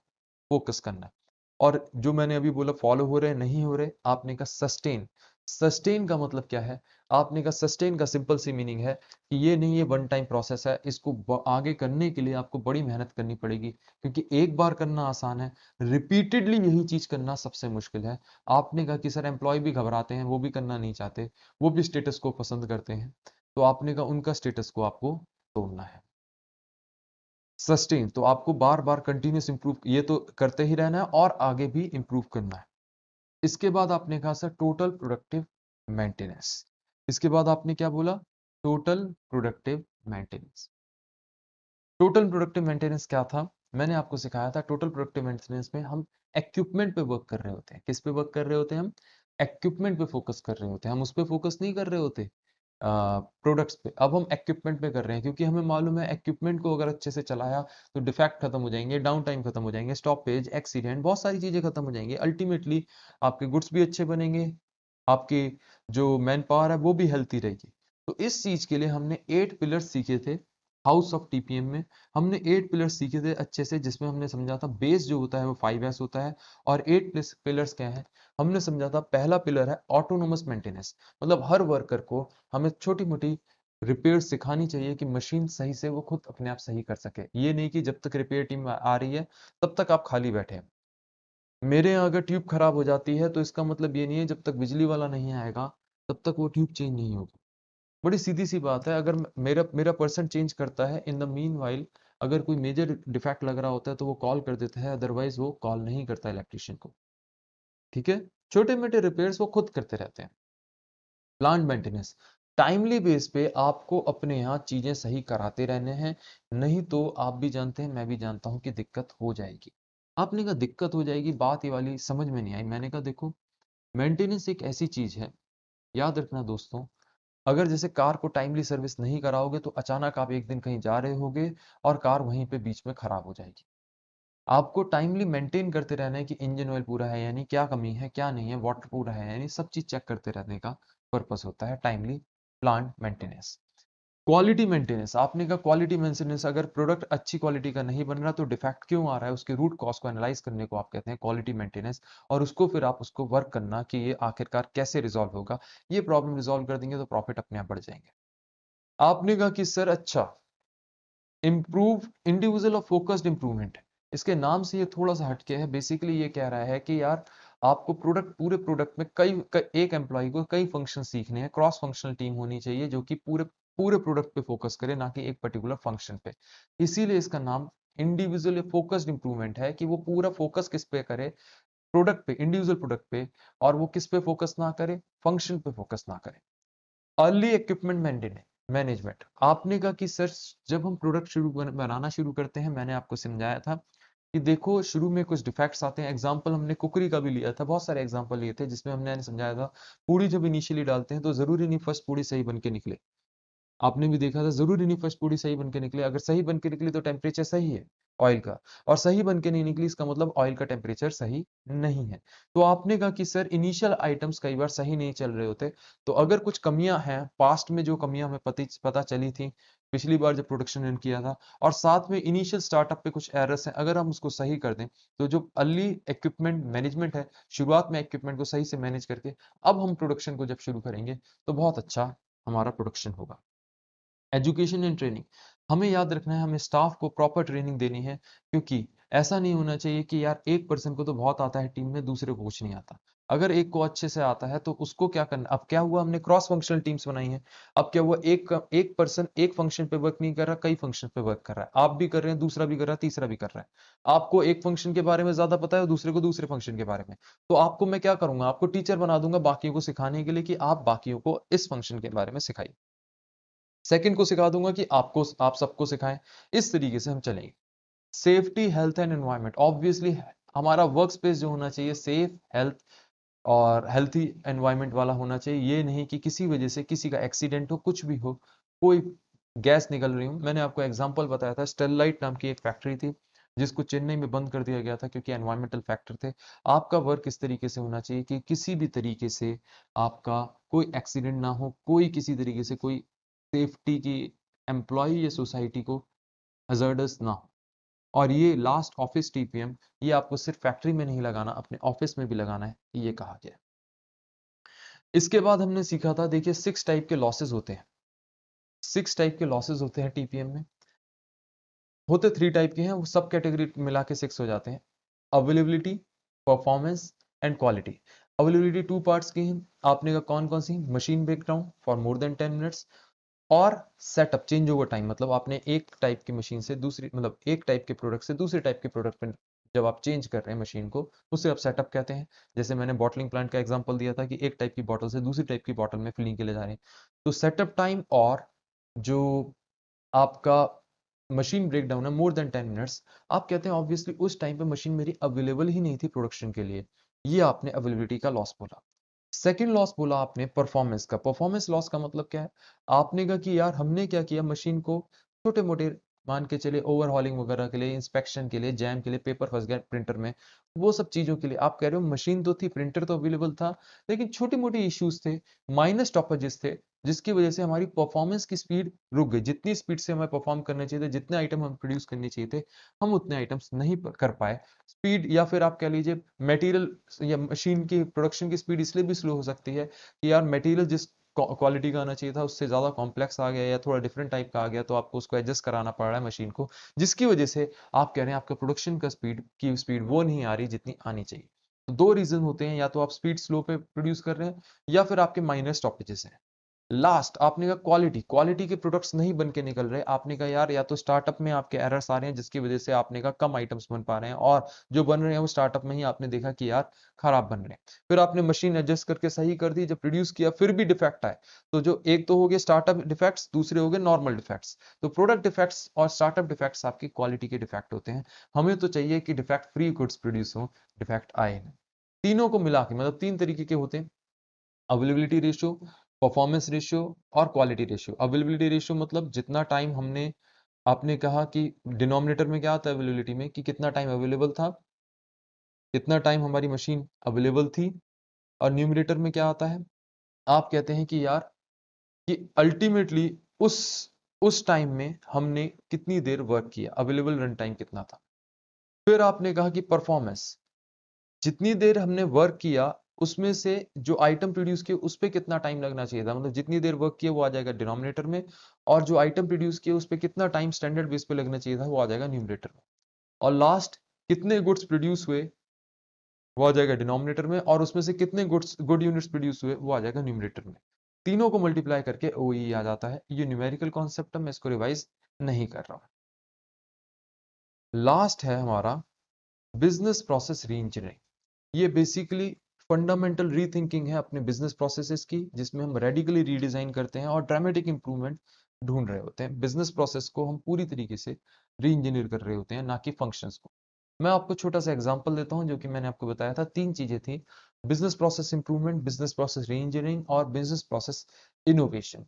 फोकस करना है। और जो मैंने अभी बोला फॉलो हो रहे नहीं हो रहे, आपने कहा सस्टेन, सस्टेन का मतलब क्या है, आपने कहा सस्टेन का सिंपल सी मीनिंग है कि ये नहीं, ये वन टाइम प्रोसेस है, इसको आगे करने के लिए आपको बड़ी मेहनत करनी पड़ेगी, क्योंकि एक बार करना आसान है, रिपीटेडली यही चीज करना सबसे मुश्किल है। आपने कहा कि सर एम्प्लॉय भी घबराते हैं, वो भी करना नहीं चाहते, वो भी स्टेटस को पसंद करते हैं, तो आपने कहा उनका स्टेटस को आपको तोड़ना है। सस्टेन तो आपको बार बार कंटिन्यूस इंप्रूव ये तो करते ही रहना है और आगे भी इंप्रूव करना है। इसके बाद आपने कहा सर टोटल प्रोडक्टिव मेंटेनेंस। इसके बाद आपने क्या बोला, total productive maintenance. Total productive maintenance क्या था, मैंने आपको सिखाया था टोटल प्रोडक्टिव मेंटेनेंस में हम इक्विपमेंट पे वर्क कर रहे होते हैं। किस पे वर्क कर रहे होते हैं, हम इक्विपमेंट पे फोकस कर रहे होते हैं, हम उस पे फोकस नहीं कर रहे होते प्रोडक्ट्स पे। अब हम इक्विपमेंट पे कर रहे हैं, क्योंकि हमें मालूम है इक्विपमेंट को अगर अच्छे से चलाया तो डिफेक्ट खत्म हो जाएंगे, डाउन टाइम खत्म हो जाएंगे, स्टॉपेज, एक्सीडेंट, बहुत सारी चीजें खत्म हो जाएंगी, अल्टीमेटली आपके गुड्स भी अच्छे बनेंगे, आपकी जो मैन पावर है वो भी हेल्थी रहेगी। तो इस चीज के लिए हमने 8 पिलर्स सीखे थे हाउस ऑफ टीपीएम में। हमने 8 पिलर्स सीखे थे अच्छे से, जिसमें हमने समझा था बेस जो होता है वो 5S होता है, और 8 पिलर्स क्या है, हमने समझा था पहला पिलर है ऑटोनोमस मेंटेनेंस। मतलब हर वर्कर को हमें छोटी मोटी रिपेयर सिखानी चाहिए कि मशीन सही से वो खुद अपने आप सही कर सके। ये नहीं कि जब तक रिपेयर टीम आ रही है तब तक आप खाली बैठे हैं। मेरे यहाँ अगर ट्यूब खराब हो जाती है तो इसका मतलब ये नहीं है जब तक बिजली वाला नहीं आएगा तब तक वो ट्यूब चेंज नहीं होगी। बड़ी सीधी सी बात है, अगर मेरा मेरा पर्सन चेंज करता है, इन द मीन वाइल अगर कोई मेजर डिफेक्ट लग रहा होता है तो वो कॉल कर देता है, अदरवाइज वो कॉल नहीं करता इलेक्ट्रिशियन को। ठीक है, छोटे मोटे रिपेयर्स वो खुद करते रहते हैं। प्लांट मेंटेनेंस, टाइमली बेस पे आपको अपने यहाँ चीजें सही कराते रहने हैं, नहीं तो आप भी जानते हैं, मैं भी जानता हूं कि दिक्कत हो जाएगी। आपने कहा दिक्कत हो जाएगी, बात ये वाली समझ में नहीं आई। मैंने कहा देखो, मेंटेनेंस एक ऐसी चीज है, याद रखना दोस्तों, अगर जैसे कार को टाइमली सर्विस नहीं कराओगे तो अचानक आप एक दिन कहीं जा रहे होगे और कार वहीं पे बीच में खराब हो जाएगी। आपको टाइमली मेंटेन करते रहना है कि इंजन ऑयल पूरा है यानी क्या कमी है क्या नहीं है, वाटर पूरा है यानी सब चीज चेक करते रहने का पर्पस होता है timely plant maintenance. Quality maintenance, आपने कहा क्वालिटी मेंटेनेंस, अगर प्रोडक्ट अच्छी क्वालिटी का नहीं बन रहा तो डिफेक्ट क्यों आ रहा है, उसके रूट कॉज को एनालाइज करने को आप कहते हैं क्वालिटी मेंटेनेंस, और उसको फिर आप उसको वर्क करना कि ये आखिरकार कैसे रिजॉल्व होगा। ये प्रॉब्लम रिजॉल्व कर देंगे तो प्रॉफिट अपने आप बढ़ जाएंगे। आपने कहा कि सर अच्छा, इम्प्रूव इंडिविजुअल और फोकस्ड इंप्रूवमेंट, इसके नाम से ये थोड़ा सा हटके है। बेसिकली ये कह रहा है कि यार आपको प्रोडक्ट, पूरे प्रोडक्ट में एक एम्प्लॉय को कई फंक्शन सीखने हैं, क्रॉस फंक्शनल टीम होनी चाहिए जो कि पूरे पूरे प्रोडक्ट पे फोकस करे, ना कि एक पर्टिकुलर फंक्शन पे। इसीलिए इसका नाम इंडिविजुअल फोकस्ड इंप्रूवमेंट है कि वो पूरा फोकस किस पे करे, प्रोडक्ट पे, इंडिविजुअल प्रोडक्ट पे, और वो किस पे फोकस ना करे, फंक्शन पे फोकस ना करे। अर्ली इक्विपमेंट मैनेजमेंट, आपने कहा कि सर जब हम प्रोडक्ट बनाना शुरू करते हैं, मैंने आपको समझाया था कि देखो शुरू में कुछ डिफेक्ट्स आते हैं। एग्जांपल हमने कुकरी का भी लिया था, बहुत सारे एग्जांपल लिए थे जिसमें हमने समझाया था पूड़ी जब इनिशियली डालते हैं तो जरूरी नहीं फर्स्ट पूड़ी सही बन के निकले। आपने भी देखा था जरूरी नहीं फर्स्ट पूरी सही बन के निकले, अगर सही बन के निकली तो टेम्परेचर सही है ऑयल का, और सही बन के नहीं निकली इसका मतलब ऑयल का टेम्परेचर सही नहीं है। तो आपने कहा कि सर इनिशियल आइटम्स कई बार सही नहीं चल रहे होते, तो अगर कुछ कमियां हैं पास्ट में, जो कमियां हमें पता चली थी पिछली बार जब प्रोडक्शन रन किया था, और साथ में इनिशियल स्टार्टअप पे कुछ एरर्स हैं, अगर हम उसको सही कर दें तो जो अर्ली इक्विपमेंट मैनेजमेंट है, शुरुआत में इक्विपमेंट को सही से मैनेज करके अब हम प्रोडक्शन को जब शुरू करेंगे तो बहुत अच्छा हमारा प्रोडक्शन होगा। एजुकेशन एंड ट्रेनिंग, हमें याद रखना है हमें स्टाफ को प्रॉपर ट्रेनिंग देनी है, क्योंकि ऐसा नहीं होना चाहिए कि यार एक पर्सन को तो बहुत आता है टीम में, दूसरे को कुछ नहीं आता। अगर एक को अच्छे से आता है तो उसको क्या करना, अब क्या हुआ हमने क्रॉस फंक्शनल टीम्स बनाई हैं, अब क्या हुआ एक एक पर्सन एक फंक्शन पे वर्क नहीं कर रहा, कई फंक्शन पे वर्क कर रहा है, आप भी कर रहे हैं, दूसरा भी कर रहा है, तीसरा भी कर रहा है। आपको एक फंक्शन के बारे में ज्यादा पता है और दूसरे को दूसरे फंक्शन के बारे में, तो आपको मैं क्या करूंगा, आपको टीचर बना दूंगा बाकियों को सिखाने के लिए कि आप बाकियों को इस फंक्शन के बारे में सिखाइए, सेकंड को सिखा दूंगा कि आपको, आप सबको सिखाएं। इस तरीके से हम चलेंगे। Safety, health and environment, obviously हमारा वर्क स्पेस जो होना चाहिए सेफ, हेल्थ और हेल्थी एनवायरनमेंट वाला होना चाहिए। ये नहीं कि किसी वजह से किसी का एक्सीडेंट हो, कुछ भी हो, कोई गैस निकल रही हो। मैंने आपको एग्जांपल बताया था, स्टेरलाइट नाम की एक फैक्ट्री थी जिसको चेन्नई में बंद कर दिया गया था क्योंकि एनवायरमेंटल फैक्टर थे। आपका वर्क इस तरीके से होना चाहिए कि किसी भी तरीके से आपका कोई एक्सीडेंट ना हो, कोई किसी तरीके से कोई सेफ्टी की एम्प्लॉय या सोसाइटी को हजार्डस ना हो। और ये लास्ट ऑफिस टीपीएम, ये आपको सिर्फ फैक्ट्री में नहीं लगाना, अपने ऑफिस में भी लगाना है, ये कहा गया। इसके बाद हमने सीखा था, देखिए 6 टाइप के लॉसेस होते हैं, 6 टाइप के लॉसेस होते हैं टीपीएम में, होते 3 टाइप के हैं, वो सब कैटेगरी मिला के 6 हो जाते हैं। Availability, performance and quality. Availability 2 parts की है, आपने कहा कौन कौन सी, machine breakdown for more than 10 minutes, और सेटअप चेंज ओवर टाइम, मतलब आपने एक टाइप की मशीन से दूसरी, मतलब एक टाइप के प्रोडक्ट से दूसरे टाइप के प्रोडक्ट पे जब आप चेंज कर रहे हैं मशीन को, उसे आप सेटअप कहते हैं। जैसे मैंने बॉटलिंग प्लांट का एग्जांपल दिया था कि एक टाइप की बॉटल से दूसरी टाइप की बॉटल में फिलिंग के लिए जा रहे हैं, तो सेटअप टाइम और जो आपका मशीन ब्रेकडाउन है मोर देन 10 मिनट्स, आप कहते हैं ऑब्वियसली उस टाइम पे मशीन मेरी अवेलेबल ही नहीं थी प्रोडक्शन के लिए, ये आपने अवेलेबिलिटी का लॉस बोला। सेकंड लॉस बोला आपने परफॉर्मेंस का। परफॉर्मेंस लॉस का मतलब क्या है, आपने कहा कि यार हमने क्या किया, मशीन को छोटे मोटे, मान के चले ओवरहॉलिंग वगैरह के लिए, इंस्पेक्शन के लिए, जैम के लिए, पेपर फंस गया प्रिंटर में, वो सब चीजों के लिए आप कह रहे हो मशीन तो थी, प्रिंटर तो अवेलेबल था, लेकिन छोटी मोटी इश्यूज थे, माइनर स्टॉपेजेस थे, जिसकी वजह से हमारी परफॉर्मेंस की स्पीड रुक गई। जितनी स्पीड से हमें परफॉर्म करने चाहिए थे, जितने आइटम हम प्रोड्यूस करने चाहिए थे, हम उतने आइटम्स नहीं कर पाए। स्पीड, या फिर आप कह लीजिए मटेरियल या मशीन की प्रोडक्शन की स्पीड इसलिए भी स्लो हो सकती है कि यार मटेरियल जिस क्वालिटी का आना चाहिए था उससे ज्यादा कॉम्प्लेक्स आ गया या थोड़ा डिफरेंट टाइप का आ गया, तो आपको उसको एडजस्ट कराना पड़ रहा है मशीन को, जिसकी वजह से आप कह रहे हैं आपका प्रोडक्शन का स्पीड वो नहीं आ रही जितनी आनी चाहिए। तो 2 रीजन होते हैं, या तो आप स्पीड स्लो पे प्रोड्यूस कर रहे हैं या फिर आपके माइनर स्टॉपेजेस हैं। लास्ट आपने कहा क्वालिटी, क्वालिटी के प्रोडक्ट्स नहीं बन के निकल रहे, आपने कहा यार या तो स्टार्टअप में आपके एरर्स आ रहे हैं जिसकी वजह से आपने कहा कम आइटम्स बन पा रहे हैं, और जो बन रहे हैं वो स्टार्टअप में ही आपने देखा कि यार खराब बन रहे हैं। फिर आपने मशीन एडजस्ट करके सही कर दी, जब प्रोड्यूस किया फिर भी डिफेक्ट आए, तो जो एक तो हो गए स्टार्टअप डिफेक्ट्स, दूसरे हो गए नॉर्मल डिफेक्ट्स। तो प्रोडक्ट डिफेक्ट्स और स्टार्टअप डिफेक्ट्स आपकी क्वालिटी के डिफेक्ट होते हैं। हमें तो चाहिए कि डिफेक्ट फ्री गुड्स प्रोड्यूस हो, डिफेक्ट आए नहीं। तीनों को मिला के मतलब तीन तरीके के होते हैं, अवेलेबिलिटी रेशियो, परफॉर्मेंस रेशियो और क्वालिटी रेशियो। अवेलेबिलिटी रेशियो मतलब जितना टाइम हमने, आपने कहा कि डिनोमिनेटर में क्या आता है अवेलेबिलिटी में, कि कितना टाइम अवेलेबल था, कितना टाइम हमारी मशीन अवेलेबल थी। और न्यूमरेटर में क्या आता है, आप कहते हैं कि यार कि अल्टीमेटली उस उस टाइम में हमने कितनी देर वर्क किया, अवेलेबल रन टाइम कितना था। फिर आपने कहा कि परफॉर्मेंस, जितनी देर हमने वर्क किया उसमें से जो आइटम प्रोड्यूस किए उस पर कितना टाइम लगना चाहिए था, मतलब जितनी देर वर्क किया वो आ जाएगा डिनोमिनेटर में, और जो आइटम प्रोड्यूस किए उस पर कितना टाइम स्टैंडर्ड बेस पे लगना चाहिए था वो आ जाएगा न्यूमरेटर में। और लास्ट, कितने गुड्स प्रोड्यूस हुए वो आ जाएगा डिनोमिनेटर में, और उसमें से कितने गुड यूनिट्स प्रोड्यूस हुए वो आ जाएगा न्यूमरेटर में। तीनों को मल्टीप्लाई करके ओई आ जाता है। ये न्यूमेरिकल कॉन्सेप्ट है, मैं इसको रिवाइज नहीं कर रहा हूं। लास्ट है हमारा बिजनेस प्रोसेस री इंजीनियरिंग। ये बेसिकली फंडामेंटल रीथिंकिंग है अपने बिजनेस प्रोसेसेस की, जिसमें हम रेडिकली रीडिजाइन करते हैं और ड्रामेटिक इंप्रूवमेंट ढूंढ रहे होते हैं। बिजनेस प्रोसेस को हम पूरी तरीके से री इंजीनियर कर रहे होते हैं, ना कि फंक्शंस को। मैं आपको छोटा सा एग्जांपल देता हूं, जो कि मैंने आपको बताया था, तीन चीजें थी, business process improvement, business process री इंजीनियरिंग और बिजनेस प्रोसेस इनोवेशन।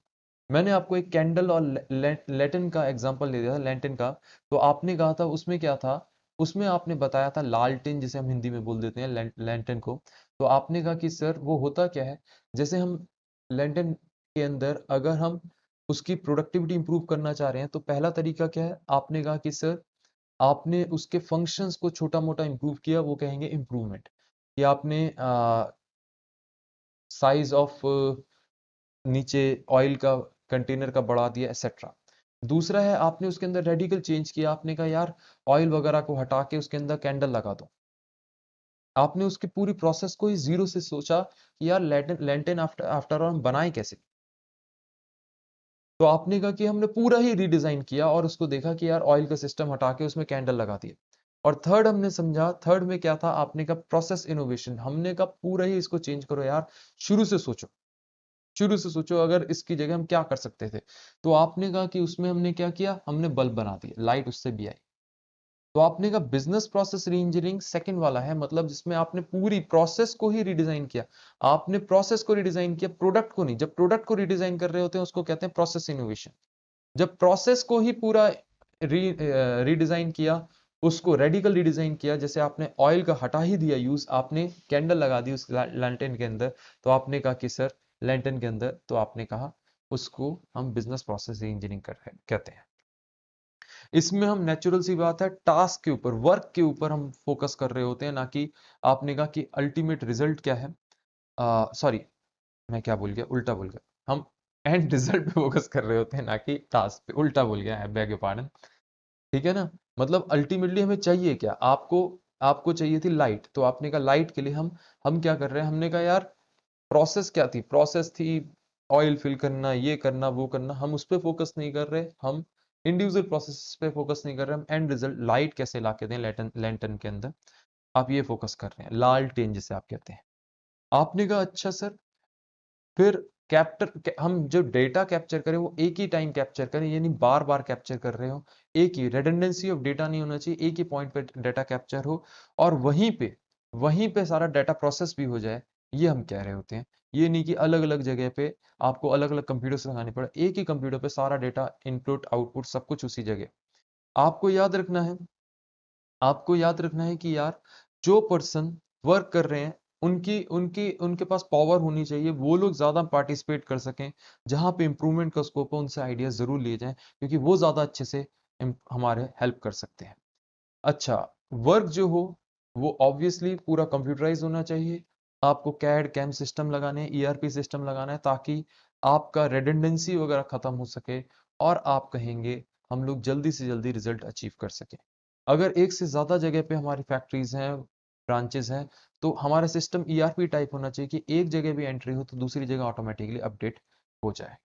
मैंने आपको एक कैंडल और लैटिन का एग्जांपल दे दिया था, लैंटिन का। तो आपने कहा था उसमें क्या था, उसमें आपने बताया था लालटेन, जिसे हम हिंदी में बोल देते हैं लैंटेन को। तो आपने कहा कि सर वो होता क्या है, जैसे हम लैंटेन के अंदर अगर हम उसकी प्रोडक्टिविटी इंप्रूव करना चाह रहे हैं तो पहला तरीका क्या है, आपने कहा कि सर आपने उसके फंक्शंस को छोटा मोटा इंप्रूव किया, वो कहेंगे इंप्रूवमेंट। कि आपने साइज ऑफ नीचे ऑयल का कंटेनर का बढ़ा दिया, एक्सेट्रा। दूसरा है आपने उसके अंदर रेडिकल चेंज किया, आपने कहा यार ऑयल वगैरह को हटा के उसके अंदर कैंडल लगा दो। आपने उसकी पूरी प्रोसेस को ही जीरो से सोचा कि यार लैंटेन आफ्टर आफ्टर ऑल हम बनाए कैसे। तो आपने कहा कि हमने पूरा ही रीडिजाइन किया और उसको देखा कि यार ऑयल का सिस्टम हटा के उसमें कैंडल लगा दिया। और थर्ड हमने समझा, थर्ड में क्या था, आपने कहा प्रोसेस इनोवेशन, हमने कहा पूरा ही इसको चेंज करो यार, शुरू से सोचो, शुरू से सोचो अगर इसकी जगह हम क्या कर सकते थे। तो आपने कहा कि उसमें हमने क्या किया, हमने बल्ब बना दिया, लाइट उससे भी आई। तो आपने कहा बिजनेस प्रोसेस री इंजीनियरिंग सेकंड वाला है, मतलब जिसमें आपने पूरी प्रोसेस को ही रिडिजाइन किया। आपने प्रोसेस को रिडिजाइन किया, प्रोडक्ट को नहीं। जब प्रोडक्ट को रिडिजाइन कर रहे होते हैं उसको कहते हैं प्रोसेस इनोवेशन। जब प्रोसेस को ही पूरा रीडिजाइन किया, उसको रेडिकल रिडिजाइन किया, जैसे आपने ऑयल का हटा ही दिया यूज, आपने कैंडल लगा दी उस लैंटेन के अंदर, तो आपने कहा कि सर लैंटेन के अंदर, तो आपने कहा उसको हम बिजनेस प्रोसेस इंजीनियरिंग कर रहे कहते हैं। इसमें हम नेचुरल सी बात है टास्क के ऊपर, वर्क के ऊपर हम फोकस कर रहे होते हैं, ना कि आपने कहा कि अल्टीमेट रिजल्ट क्या है, सॉरी मैं क्या बोल गया, उल्टा बोल गया, हम एंड रिजल्ट पे फोकस कर रहे होते हैं ना कि टास्क पे, उल्टा बोल गया है, बेग योर पार्डन। ठीक है ना, मतलब अल्टीमेटली हमें चाहिए क्या, आपको आपको चाहिए थी लाइट, तो आपने कहा लाइट के लिए हम क्या कर रहे हैं, हमने कहा यार प्रोसेस क्या थी, प्रोसेस थी ऑयल फिल करना, ये करना वो करना, हम उस पर फोकस नहीं कर रहे, हम इंडिविजुअल प्रोसेस पे फोकस नहीं कर रहे, हम एंड रिजल्ट लाइट कैसे ला के दें लैंटन के अंदर, आप ये फोकस कर रहे हैं, लाल टेन जिसे आप कहते हैं। आपने कहा अच्छा सर, फिर हम जो डेटा कैप्चर करें वो एक ही टाइम कैप्चर करें, यानी बार बार कैप्चर कर रहे हो, एक ही रेडंडेंसी ऑफ डेटा नहीं होना चाहिए, एक ही पॉइंट पे डेटा कैप्चर हो, और वहीं पे सारा डेटा प्रोसेस भी हो जाए, ये हम कह रहे होते हैं। ये नहीं कि अलग अलग जगह पे आपको अलग अलग कंप्यूटर्स लगाने पड़े, एक ही कंप्यूटर पे सारा डेटा इनपुट आउटपुट सब कुछ उसी जगह। आपको याद रखना है, आपको याद रखना है कि यार जो पर्सन वर्क कर रहे हैं उनकी उनकी उनके पास पावर होनी चाहिए, वो लोग ज्यादा पार्टिसिपेट कर सकें, जहां पे इंप्रूवमेंट का स्कोप है उनसे आइडियाज जरूर लिए जाएं, क्योंकि वो ज्यादा अच्छे से हमारे हेल्प कर सकते हैं। अच्छा, वर्क जो हो वो ऑब्वियसली पूरा कंप्यूटराइज होना चाहिए। आपको कैड कैम सिस्टम लगाने, ईआरपी सिस्टम लगाना है, ताकि आपका रेडंडेंसी वगैरह खत्म हो सके, और आप कहेंगे हम लोग जल्दी से जल्दी रिजल्ट अचीव कर सके। अगर एक से ज्यादा जगह पे हमारी फैक्ट्रीज हैं, ब्रांचेस हैं, तो हमारा सिस्टम ईआरपी टाइप होना चाहिए कि एक जगह भी एंट्री हो तो दूसरी जगह ऑटोमेटिकली अपडेट हो जाए।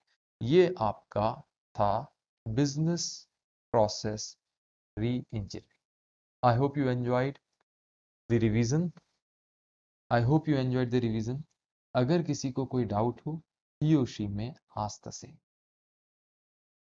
ये आपका था बिजनेस प्रोसेस री engineering. I hope you enjoyed the revision. I hope you enjoyed the revision. अगर किसी को कोई डाउट हो, ही और शी में आस्क द सेम।